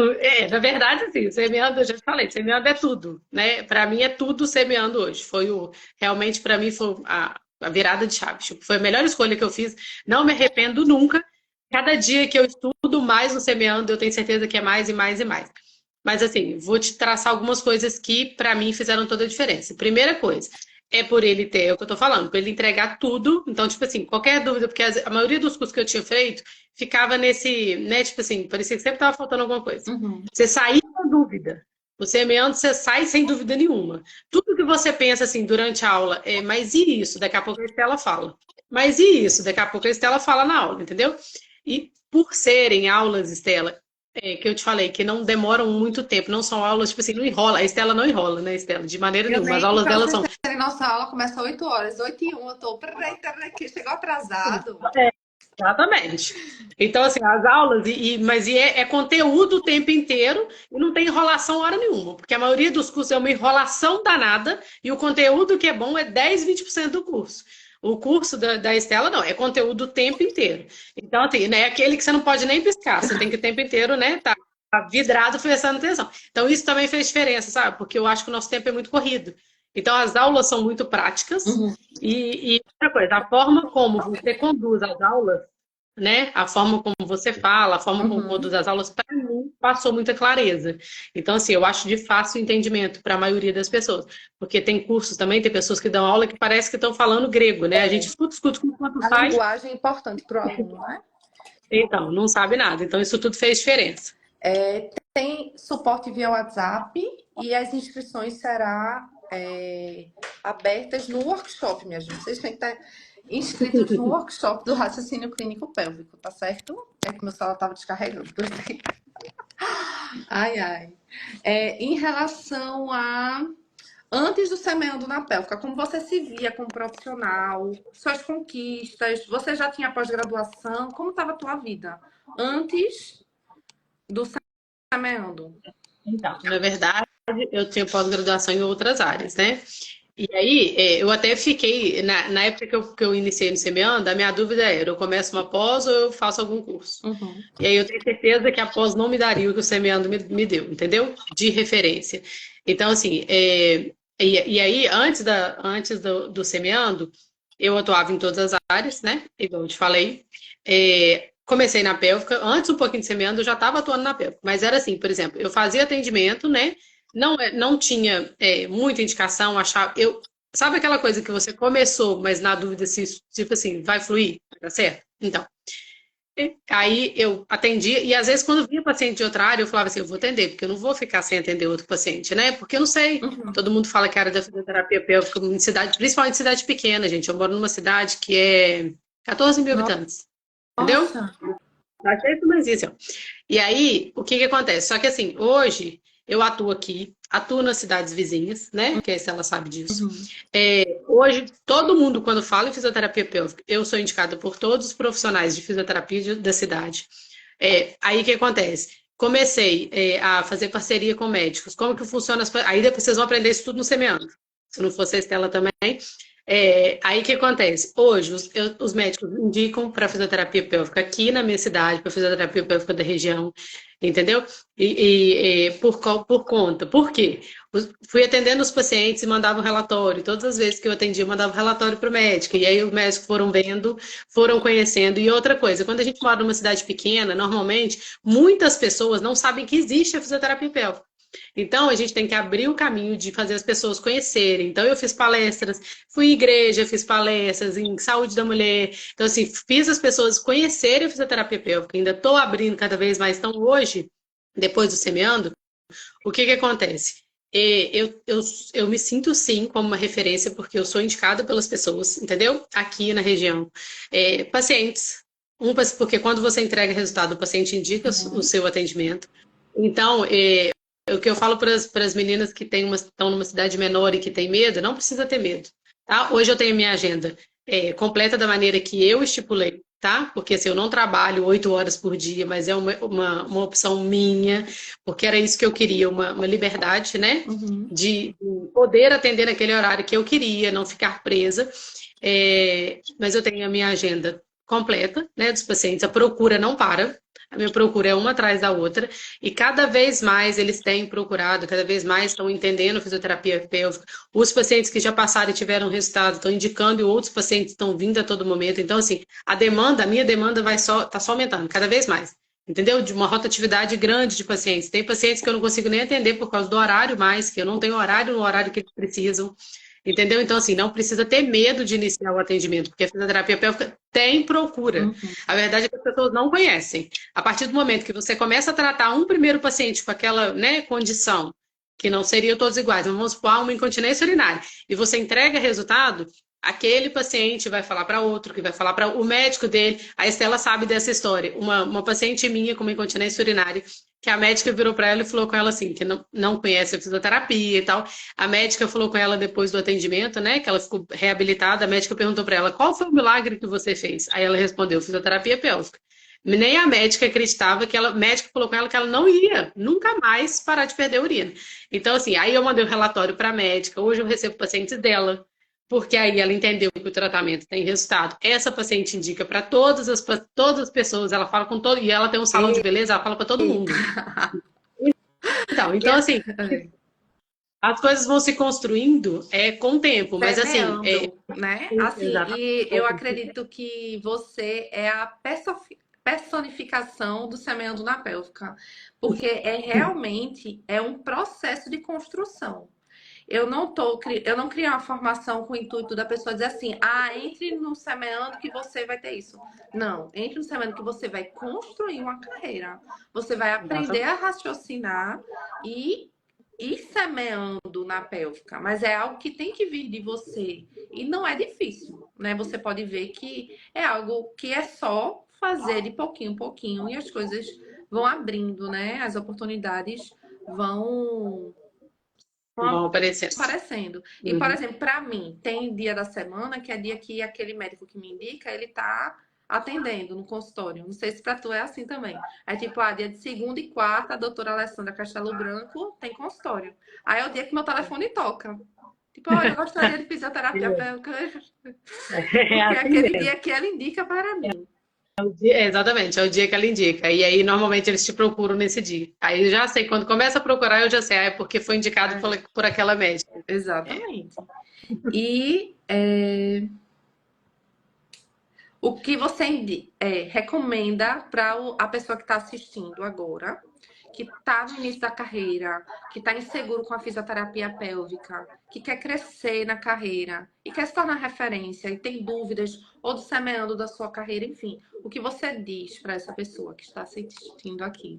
na verdade, assim, semeando, eu já te falei, semeando é tudo, né? Para mim é tudo semeando hoje. Realmente para mim foi a virada de chave. Tipo, foi a melhor escolha que eu fiz. Não me arrependo nunca. Cada dia que eu estudo mais no semeando, eu tenho certeza que é mais e mais e mais. Mas assim, vou te traçar algumas coisas que para mim fizeram toda a diferença. Primeira coisa, é por ele ter, é o que eu tô falando, por ele entregar tudo. Então, tipo assim, qualquer dúvida, porque a maioria dos cursos que eu tinha feito ficava nesse, né, tipo assim, parecia que sempre tava faltando alguma coisa. Uhum. Você saía com dúvida. Você meando, você sai sem dúvida nenhuma. Tudo que você pensa assim durante a aula é, mas e isso? Daqui a pouco a Estela fala. Mas e isso? Daqui a pouco a Estela fala na aula, entendeu? E por serem aulas, Estela, que eu te falei, que não demoram muito tempo, não são aulas, tipo assim, não enrola. A Estela não enrola, né, Estela? De maneira Eu nenhuma. As nem, aulas pra dela vocês são terem nossa aula começa às 8 horas, 8 e 1, eu tô, que chegou atrasado. Exatamente. Então, assim, as aulas, mas é conteúdo o tempo inteiro e não tem enrolação hora nenhuma, porque a maioria dos cursos é uma enrolação danada e o conteúdo que é bom é 10, 20% do curso. O curso da Estela, não, é conteúdo o tempo inteiro. Então, assim, né, é aquele que você não pode nem piscar, você tem que o tempo inteiro, né, tá vidrado prestando atenção. Então, isso também fez diferença, sabe? Porque eu acho que o nosso tempo é muito corrido. Então, as aulas são muito práticas Uhum, e outra coisa, a forma como você conduz as aulas, né? A forma como você fala, a forma como uhum. conduz as aulas, para mim, passou muita clareza. Então, assim, eu acho de fácil entendimento para a maioria das pessoas. Porque tem cursos também, tem pessoas que dão aula que parece que estão falando grego, né? A gente escuta enquanto A sai, linguagem é importante para o aluno, né? então, não sabe nada. Então, isso tudo fez diferença. Tem suporte via WhatsApp e as inscrições serão abertas no workshop, minha gente. Vocês têm que estar inscritos no workshop do raciocínio clínico pélvico, tá certo? É que meu celular estava descarregando. Ai, ai. Em relação a antes do semeando na pélvica, como você se via como profissional, suas conquistas, você já tinha pós-graduação, como estava a tua vida antes do semeando? Então, na verdade, eu tinha pós-graduação em outras áreas, né? E aí, eu até fiquei, na época que eu iniciei no Semeando, a minha dúvida era, eu começo uma pós ou eu faço algum curso? Uhum. E aí eu tenho certeza que a pós não me daria o que o Semeando me deu, entendeu? De referência. Então, assim, e aí, antes do Semeando, eu atuava em todas as áreas, né? Igual eu te falei. Comecei na pélvica, antes um pouquinho de Semeando, eu já estava atuando na pélvica. Mas era assim, por exemplo, eu fazia atendimento, né? Não tinha muita indicação, achava. Sabe aquela coisa que você começou, mas na dúvida se, tipo assim, vai fluir? Vai dar certo? Então. Aí eu atendia, e às vezes quando vinha paciente de outra área, eu falava assim, eu vou atender, porque eu não vou ficar sem atender outro paciente, né? Porque eu não sei. Uhum. Todo mundo fala que a área da fisioterapia pélvica em cidade, principalmente em cidade pequena, gente. Eu moro numa cidade que é 14 mil habitantes, entendeu? Nossa. Achei isso mais isso. E aí, o que que acontece? Só que assim, hoje eu atuo aqui, atuo nas cidades vizinhas, né? Que se ela sabe disso. Uhum. Hoje, todo mundo, quando fala em fisioterapia pélvica, eu sou indicada por todos os profissionais de fisioterapia da cidade. Aí o que acontece? Comecei a fazer parceria com médicos. Como que funciona Aí depois vocês vão aprender isso tudo no Semeando. Se não fosse a Estela também. Aí o que acontece? Hoje, os médicos indicam para fisioterapia pélvica aqui na minha cidade, para fisioterapia pélvica da região, entendeu? Por conta. Por quê? Fui atendendo os pacientes e mandava um relatório. Todas as vezes que eu atendia, eu mandava um relatório para o médico. E aí os médicos foram vendo, foram conhecendo. E outra coisa, quando a gente mora numa cidade pequena, normalmente, muitas pessoas não sabem que existe a fisioterapia pélvica. Então, a gente tem que abrir o caminho de fazer as pessoas conhecerem. Então, eu fiz palestras, fui em igreja, fiz palestras em saúde da mulher. Então, assim, fiz as pessoas conhecerem a fisioterapia pélvica. Ainda estou abrindo cada vez mais. Então, hoje, depois do Semeando, o que que acontece? Eu me sinto, sim, como uma referência, porque eu sou indicada pelas pessoas, entendeu? Aqui na região. Pacientes. Porque quando você entrega resultado, o paciente indica o Uhum. seu atendimento. Então, o que eu falo para as meninas que estão numa cidade menor e que têm medo, não precisa ter medo, tá? Hoje eu tenho minha agenda completa da maneira que eu estipulei, tá? Porque assim, eu não trabalho 8 horas por dia, mas é uma opção minha, porque era isso que eu queria, uma liberdade, né? Uhum. De poder atender naquele horário que eu queria, não ficar presa. Mas eu tenho a minha agenda completa, né, dos pacientes, a procura não para. A minha procura é uma atrás da outra e cada vez mais eles têm procurado, cada vez mais estão entendendo fisioterapia pélvica. Os pacientes que já passaram e tiveram resultado estão indicando e outros pacientes estão vindo a todo momento. Então, assim, a minha demanda tá só aumentando cada vez mais. Entendeu? De uma rotatividade grande de pacientes. Tem pacientes que eu não consigo nem atender por causa do horário mais, que eu não tenho horário no horário que eles precisam. Entendeu? Então, assim, não precisa ter medo de iniciar o atendimento, porque a fisioterapia pélvica tem procura. Uhum. A verdade é que as pessoas não conhecem. A partir do momento que você começa a tratar um primeiro paciente com aquela, né, condição, que não seriam todos iguais, vamos supor uma incontinência urinária, e você entrega resultado, aquele paciente vai falar para outro, que vai falar para o médico dele. A Estela sabe dessa história. Uma paciente minha com incontinência urinária, que a médica virou para ela e falou com ela assim, que não conhece a fisioterapia e tal. A médica falou com ela depois do atendimento, né, que ela ficou reabilitada. A médica perguntou para ela, qual foi o milagre que você fez? Aí ela respondeu, fisioterapia pélvica. Nem a médica acreditava que ela, a médica falou com ela que ela não ia nunca mais parar de perder urina. Então, assim, aí eu mandei o relatório para a médica. Hoje eu recebo pacientes dela, porque aí ela entendeu que o tratamento tem resultado. Essa paciente indica para todas as pessoas, ela fala com todo, e ela tem um salão de beleza, ela fala para todo mundo. Então assim, as coisas vão se construindo com o tempo, mas assim, semeando, né? Assim, e eu acredito que você é a personificação do semeando na pélvica, porque realmente um processo de construção. Eu não criei uma formação com o intuito da pessoa dizer assim, entre no semeando que você vai ter isso. Não, entre no semeando que você vai construir uma carreira. Você vai aprender a raciocinar e ir semeando na pélvica. Mas é algo que tem que vir de você. E não é difícil, né? Você pode ver que é algo que é só fazer de pouquinho em pouquinho e as coisas vão abrindo, né? As oportunidades vão aparecendo. E, por exemplo, para mim, tem dia da semana que é dia que aquele médico que me indica, ele tá atendendo no consultório. Não sei se para tu é assim também. Aí, tipo, dia de segunda e quarta, a doutora Alessandra Castelo Branco tem consultório. Aí é o dia que meu telefone toca. Tipo, eu gostaria de fisioterapia pélvica. Porque é aquele dia que ela indica para mim. Exatamente, é o dia que ela indica. E aí, normalmente, eles te procuram nesse dia. Aí eu já sei, quando começa a procurar, eu já sei, é porque foi indicado por aquela médica. Exatamente. E o que você recomenda para a pessoa que está assistindo agora, que está no início da carreira, que está inseguro com a fisioterapia pélvica, que quer crescer na carreira e quer se tornar referência e tem dúvidas ou do semeando da sua carreira, enfim, o que você diz para essa pessoa que está assistindo aqui?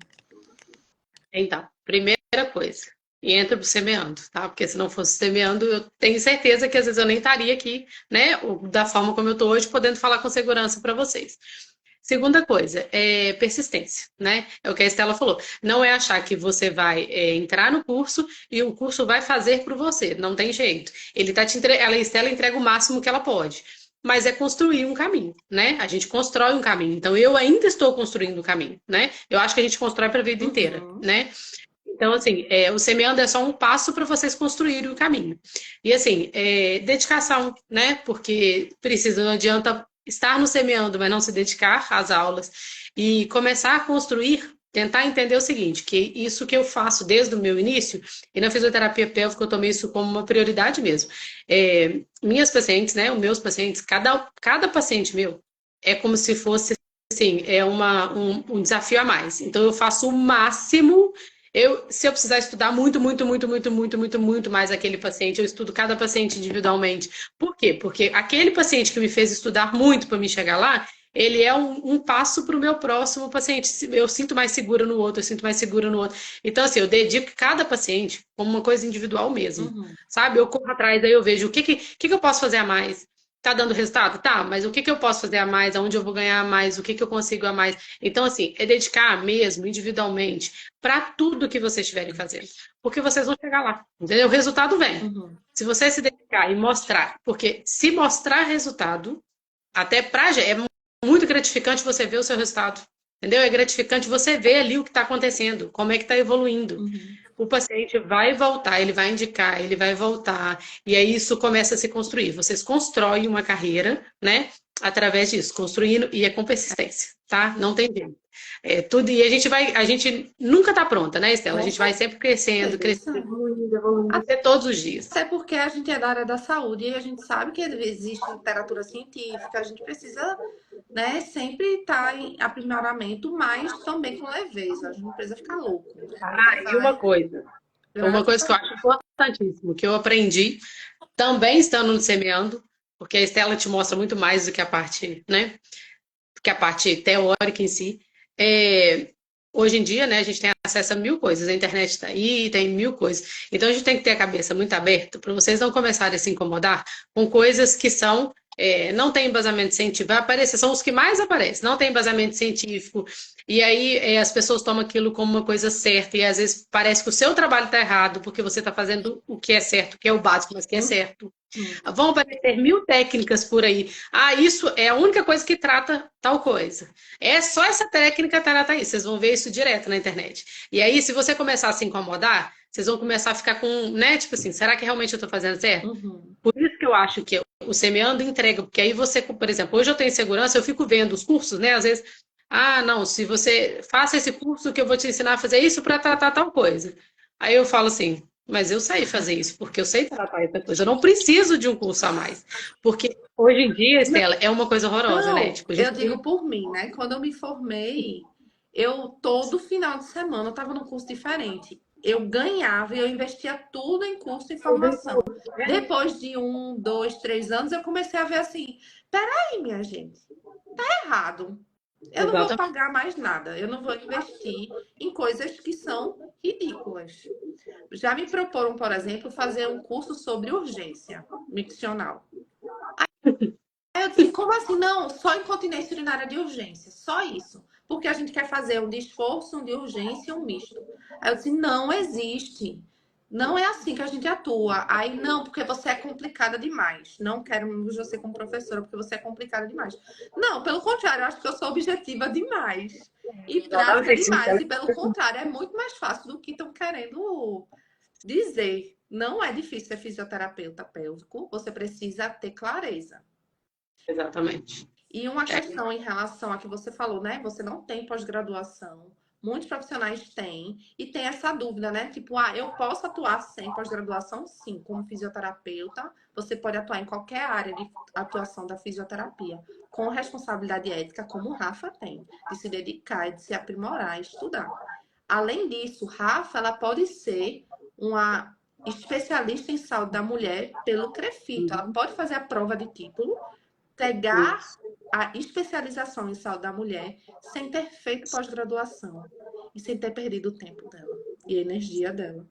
Então, primeira coisa, entra pro semeando, tá? Porque se não fosse semeando, eu tenho certeza que às vezes eu nem estaria aqui, né, da forma como eu tô hoje, podendo falar com segurança para vocês. Segunda coisa, é persistência, né? É o que a Estela falou. Não é achar que você vai entrar no curso e o curso vai fazer por você. Não tem jeito. Ele tá a Estela entrega o máximo que ela pode. Mas é construir um caminho, né? A gente constrói um caminho. Então, eu ainda estou construindo o caminho, né? Eu acho que a gente constrói para a vida inteira, né? Então, assim, o semeando é só um passo para vocês construírem o caminho. E, assim, dedicação, né? Porque precisa, não adianta estar no semeando, mas não se dedicar às aulas. E começar a construir, tentar entender o seguinte, que isso que eu faço desde o meu início, e na fisioterapia pélvica eu tomei isso como uma prioridade mesmo. Minhas pacientes, né? Os meus pacientes, cada paciente meu é como se fosse, assim, um desafio a mais. Então, eu faço o máximo. Se eu precisar estudar muito mais aquele paciente, eu estudo cada paciente individualmente. Por quê? Porque aquele paciente que me fez estudar muito para me chegar lá, ele é um passo para o meu próximo paciente. Eu sinto mais segura no outro, eu sinto mais segura no outro. Então, assim, eu dedico cada paciente como uma coisa individual mesmo. Sabe? Eu corro atrás, aí eu vejo o que eu posso fazer a mais. Tá dando resultado? Tá, mas o que eu posso fazer a mais? Aonde eu vou ganhar a mais? O que eu consigo a mais? Então, assim, é dedicar mesmo, individualmente, para tudo que vocês estiverem fazendo. Porque vocês vão chegar lá, entendeu? O resultado vem. Se você se dedicar e mostrar, porque se mostrar resultado, até é muito gratificante você ver o seu resultado, entendeu? É gratificante você ver ali o que está acontecendo, como é que está evoluindo. O paciente vai voltar, ele vai indicar, ele vai voltar, e aí isso começa a se construir. Vocês constroem uma carreira, né? Através disso, construindo, e é com persistência, tá? Não tem jeito. Tudo, e a gente nunca tá pronta, né, Estela? A gente vai sempre crescendo, evoluindo, até todos os dias. Até porque a gente é da área da saúde e a gente sabe que existe literatura científica, a gente precisa, né, sempre estar em aprimoramento, mas também com leveza, a gente não precisa ficar louco. E uma coisa que eu acho importantíssimo, que eu aprendi também estando no semeando, porque a Estela te mostra muito mais do que a parte, né? Que a parte teórica em si. hoje em dia, né, a gente tem acesso a mil coisas, a internet está aí, tem mil coisas. Então a gente tem que ter a cabeça muito aberta para vocês não começarem a se incomodar com coisas que são, não tem embasamento científico. Vai aparecer, são os que mais aparecem, não tem embasamento científico. E aí as pessoas tomam aquilo como uma coisa certa, e às vezes parece que o seu trabalho está errado, porque você está fazendo o que é certo, o que é o básico, mas que é certo. Vão aparecer mil técnicas por aí. Ah, isso é a única coisa que trata tal coisa. É só essa técnica trata isso. Vocês vão ver isso direto na internet. E aí, se você começar a se incomodar, vocês vão começar a ficar com, né? Tipo assim, será que realmente eu estou fazendo certo? Uhum. Por isso que eu acho que o semeando entrega, porque aí você, por exemplo, hoje eu tenho segurança, eu fico vendo os cursos, né? Às vezes, não, se você faça esse curso que eu vou te ensinar a fazer isso para tratar tal coisa. Aí eu falo assim, mas eu sei fazer isso, porque eu sei tratar essa coisa. Eu não preciso de um curso a mais. Porque hoje em dia, Estela, é uma coisa horrorosa, né? Não, Tipo, a eu gente digo por mim, né? Quando eu me formei, eu todo final de semana eu estava num curso diferente. Eu ganhava e eu investia tudo em curso e formação. Depois de 1, 2, 3 anos, eu comecei a ver assim: peraí, minha gente, tá errado. Eu não vou exatamente. pagar mais nada. Eu não vou investir em coisas que são ridículas. Já me proporam, por exemplo, fazer um curso sobre urgência miccional. Aí eu disse, como assim? Não, só incontinência urinária de urgência, só isso. Porque a gente quer fazer um de esforço, um de urgência e um misto. Aí eu disse, não existe. Não é assim que a gente atua. Aí, não, porque você é complicada demais. Não quero você como professora, porque você é complicada demais. Não, pelo contrário, eu acho que eu sou objetiva demais. E prática demais. E pelo contrário, é muito mais fácil do que estão querendo dizer. Não é difícil ser fisioterapeuta pélvico, você precisa ter clareza. Exatamente. E uma É, questão em relação a que você falou, né? Você não tem pós-graduação. Muitos profissionais têm e tem essa dúvida, né? Tipo, eu posso atuar sem pós-graduação? Sim, como fisioterapeuta, você pode atuar em qualquer área de atuação da fisioterapia, com responsabilidade ética, como o Rafa tem, de se dedicar, de se aprimorar, e estudar. Além disso, Rafa, ela pode ser uma especialista em saúde da mulher pelo CREFITO. Ela pode fazer a prova de título, pegar a especialização em saúde da mulher sem ter feito pós-graduação e sem ter perdido o tempo dela e a energia dela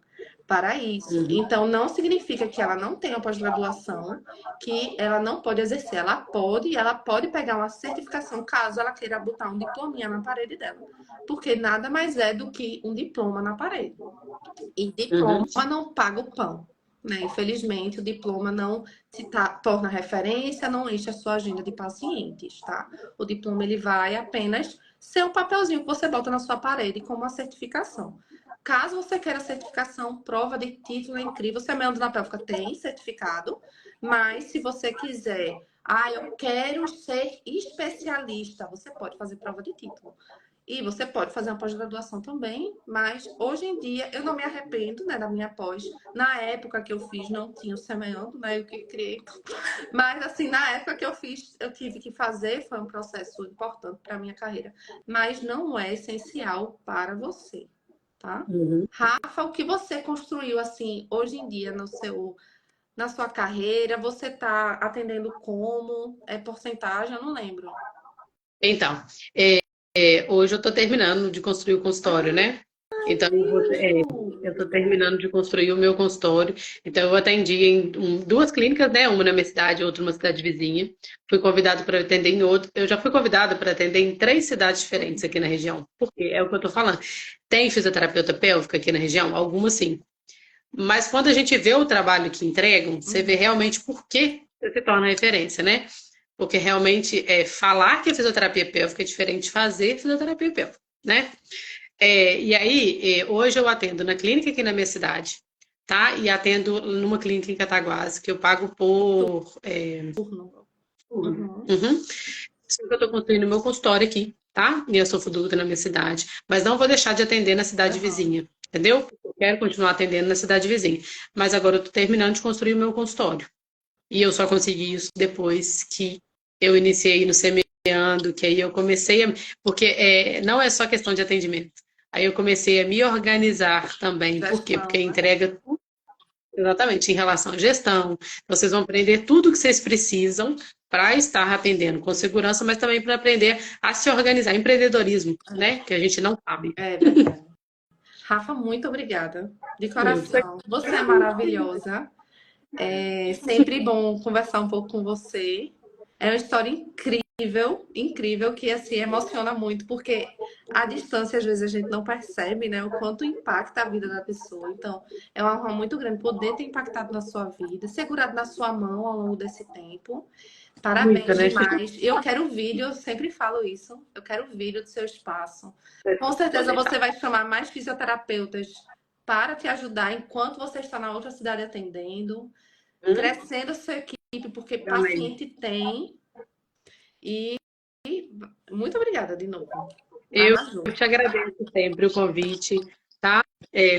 para isso. Então, não significa que ela não tenha pós-graduação, que ela não pode exercer. Ela pode pegar uma certificação caso ela queira botar um diplominha na parede dela. Porque nada mais é do que um diploma na parede. E diploma não paga o pão. Né? Infelizmente, o diploma não torna referência, não enche a sua agenda de pacientes, tá? O diploma ele vai apenas ser um papelzinho que você bota na sua parede como uma certificação. Caso você queira certificação, prova de título é incrível. Você meandro na pélvica tem certificado, mas se você quiser, eu quero ser especialista, você pode fazer prova de título. E você pode fazer uma pós-graduação também, mas hoje em dia eu não me arrependo, né, da minha pós. Na época que eu fiz, não tinha o semeando, né, eu que criei. Mas assim, na época que eu fiz, eu tive que fazer, foi um processo importante para a minha carreira, mas não é essencial para você, tá? Rafa, o que você construiu assim hoje em dia na sua carreira? Você está atendendo como? É porcentagem? Eu não lembro. Então, hoje eu estou terminando de construir o consultório, né? Então, eu estou terminando de construir o meu consultório. Então, eu atendi em duas clínicas, né? Uma na minha cidade, outra numa cidade vizinha. Fui convidado para atender em outra. Eu já fui convidada para atender em 3 cidades diferentes aqui na região. Porque é o que eu estou falando. Tem fisioterapeuta pélvica aqui na região? Algumas sim. Mas quando a gente vê o trabalho que entregam, você vê realmente por que você se torna referência, né? Porque realmente falar que a fisioterapia pélvica é diferente de fazer fisioterapia pélvica, né? E aí, hoje eu atendo na clínica aqui na minha cidade, tá? E atendo numa clínica em Cataguases, que eu pago por Turno. turno. Uhum. Uhum. Só que eu estou construindo meu consultório aqui, tá? E eu sou fuduta na minha cidade. Mas não vou deixar de atender na cidade Uhum. vizinha, entendeu? Eu quero continuar atendendo na cidade vizinha. Mas agora eu estou terminando de construir o meu consultório. E eu só consegui isso depois que eu iniciei no Semeando, que aí eu comecei a... Porque não é só questão de atendimento. Aí eu comecei a me organizar também. Por quê? Porque Gestão, a né? entrega Exatamente, em relação à gestão. Vocês vão aprender tudo que vocês precisam para estar atendendo com segurança, mas também para aprender a se organizar. Empreendedorismo, né? Que a gente não sabe. É verdade. Rafa, muito obrigada. De Muito coração. Você é maravilhosa. É sempre bom conversar um pouco com você. É uma história incrível, incrível, que assim emociona muito, porque a distância às vezes a gente não percebe, né, o quanto impacta a vida da pessoa. Então, é uma honra muito grande poder ter impactado na sua vida, segurado na sua mão ao longo desse tempo. muito, Parabéns né? demais. Eu quero vídeo, eu sempre falo isso. Eu quero vídeo do seu espaço. Com certeza Poder, você tá? vai chamar mais fisioterapeutas para te ajudar enquanto você está na outra cidade atendendo, crescendo a sua equipe, porque Também. paciente tem. E muito obrigada de novo. Eu Arrasou. te agradeço sempre o convite, tá?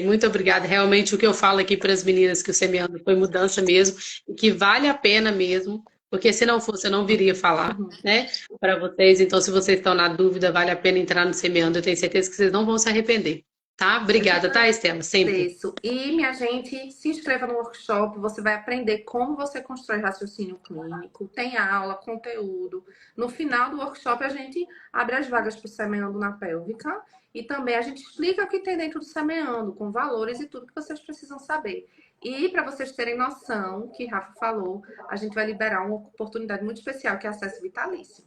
Muito obrigada. Realmente, o que eu falo aqui para as meninas que o Semeando foi mudança mesmo, e que vale a pena mesmo, porque se não fosse, eu não viria falar, Uhum. né, para vocês. Então, se vocês estão na dúvida, vale a pena entrar no Semeando. Eu tenho certeza que vocês não vão se arrepender, tá? Obrigada, tá, Estela? Sempre. Isso. E, minha gente, se inscreva no workshop, você vai aprender como você constrói raciocínio clínico, tem aula, conteúdo. No final do workshop, a gente abre as vagas para o Semeando na Pélvica e também a gente explica o que tem dentro do Semeando, com valores e tudo que vocês precisam saber. E para vocês terem noção, que Rafa falou, a gente vai liberar uma oportunidade muito especial, que é acesso vitalício.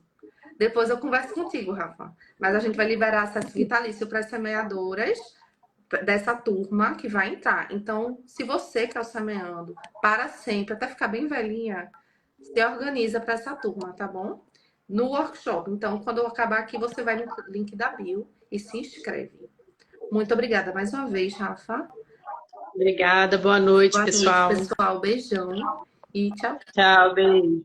Depois eu converso contigo, Rafa. Mas a gente vai liberar acesso vitalício para as semeadoras dessa turma que vai entrar. Então, se você quer o semeando para sempre, até ficar bem velhinha, se organiza para essa turma, tá bom? No workshop. Então, quando eu acabar aqui, você vai no link da bio e se inscreve. Muito obrigada mais uma vez, Rafa. Obrigada, boa noite, Boa noite, pessoal. pessoal. Beijão e tchau. Tchau, beijo.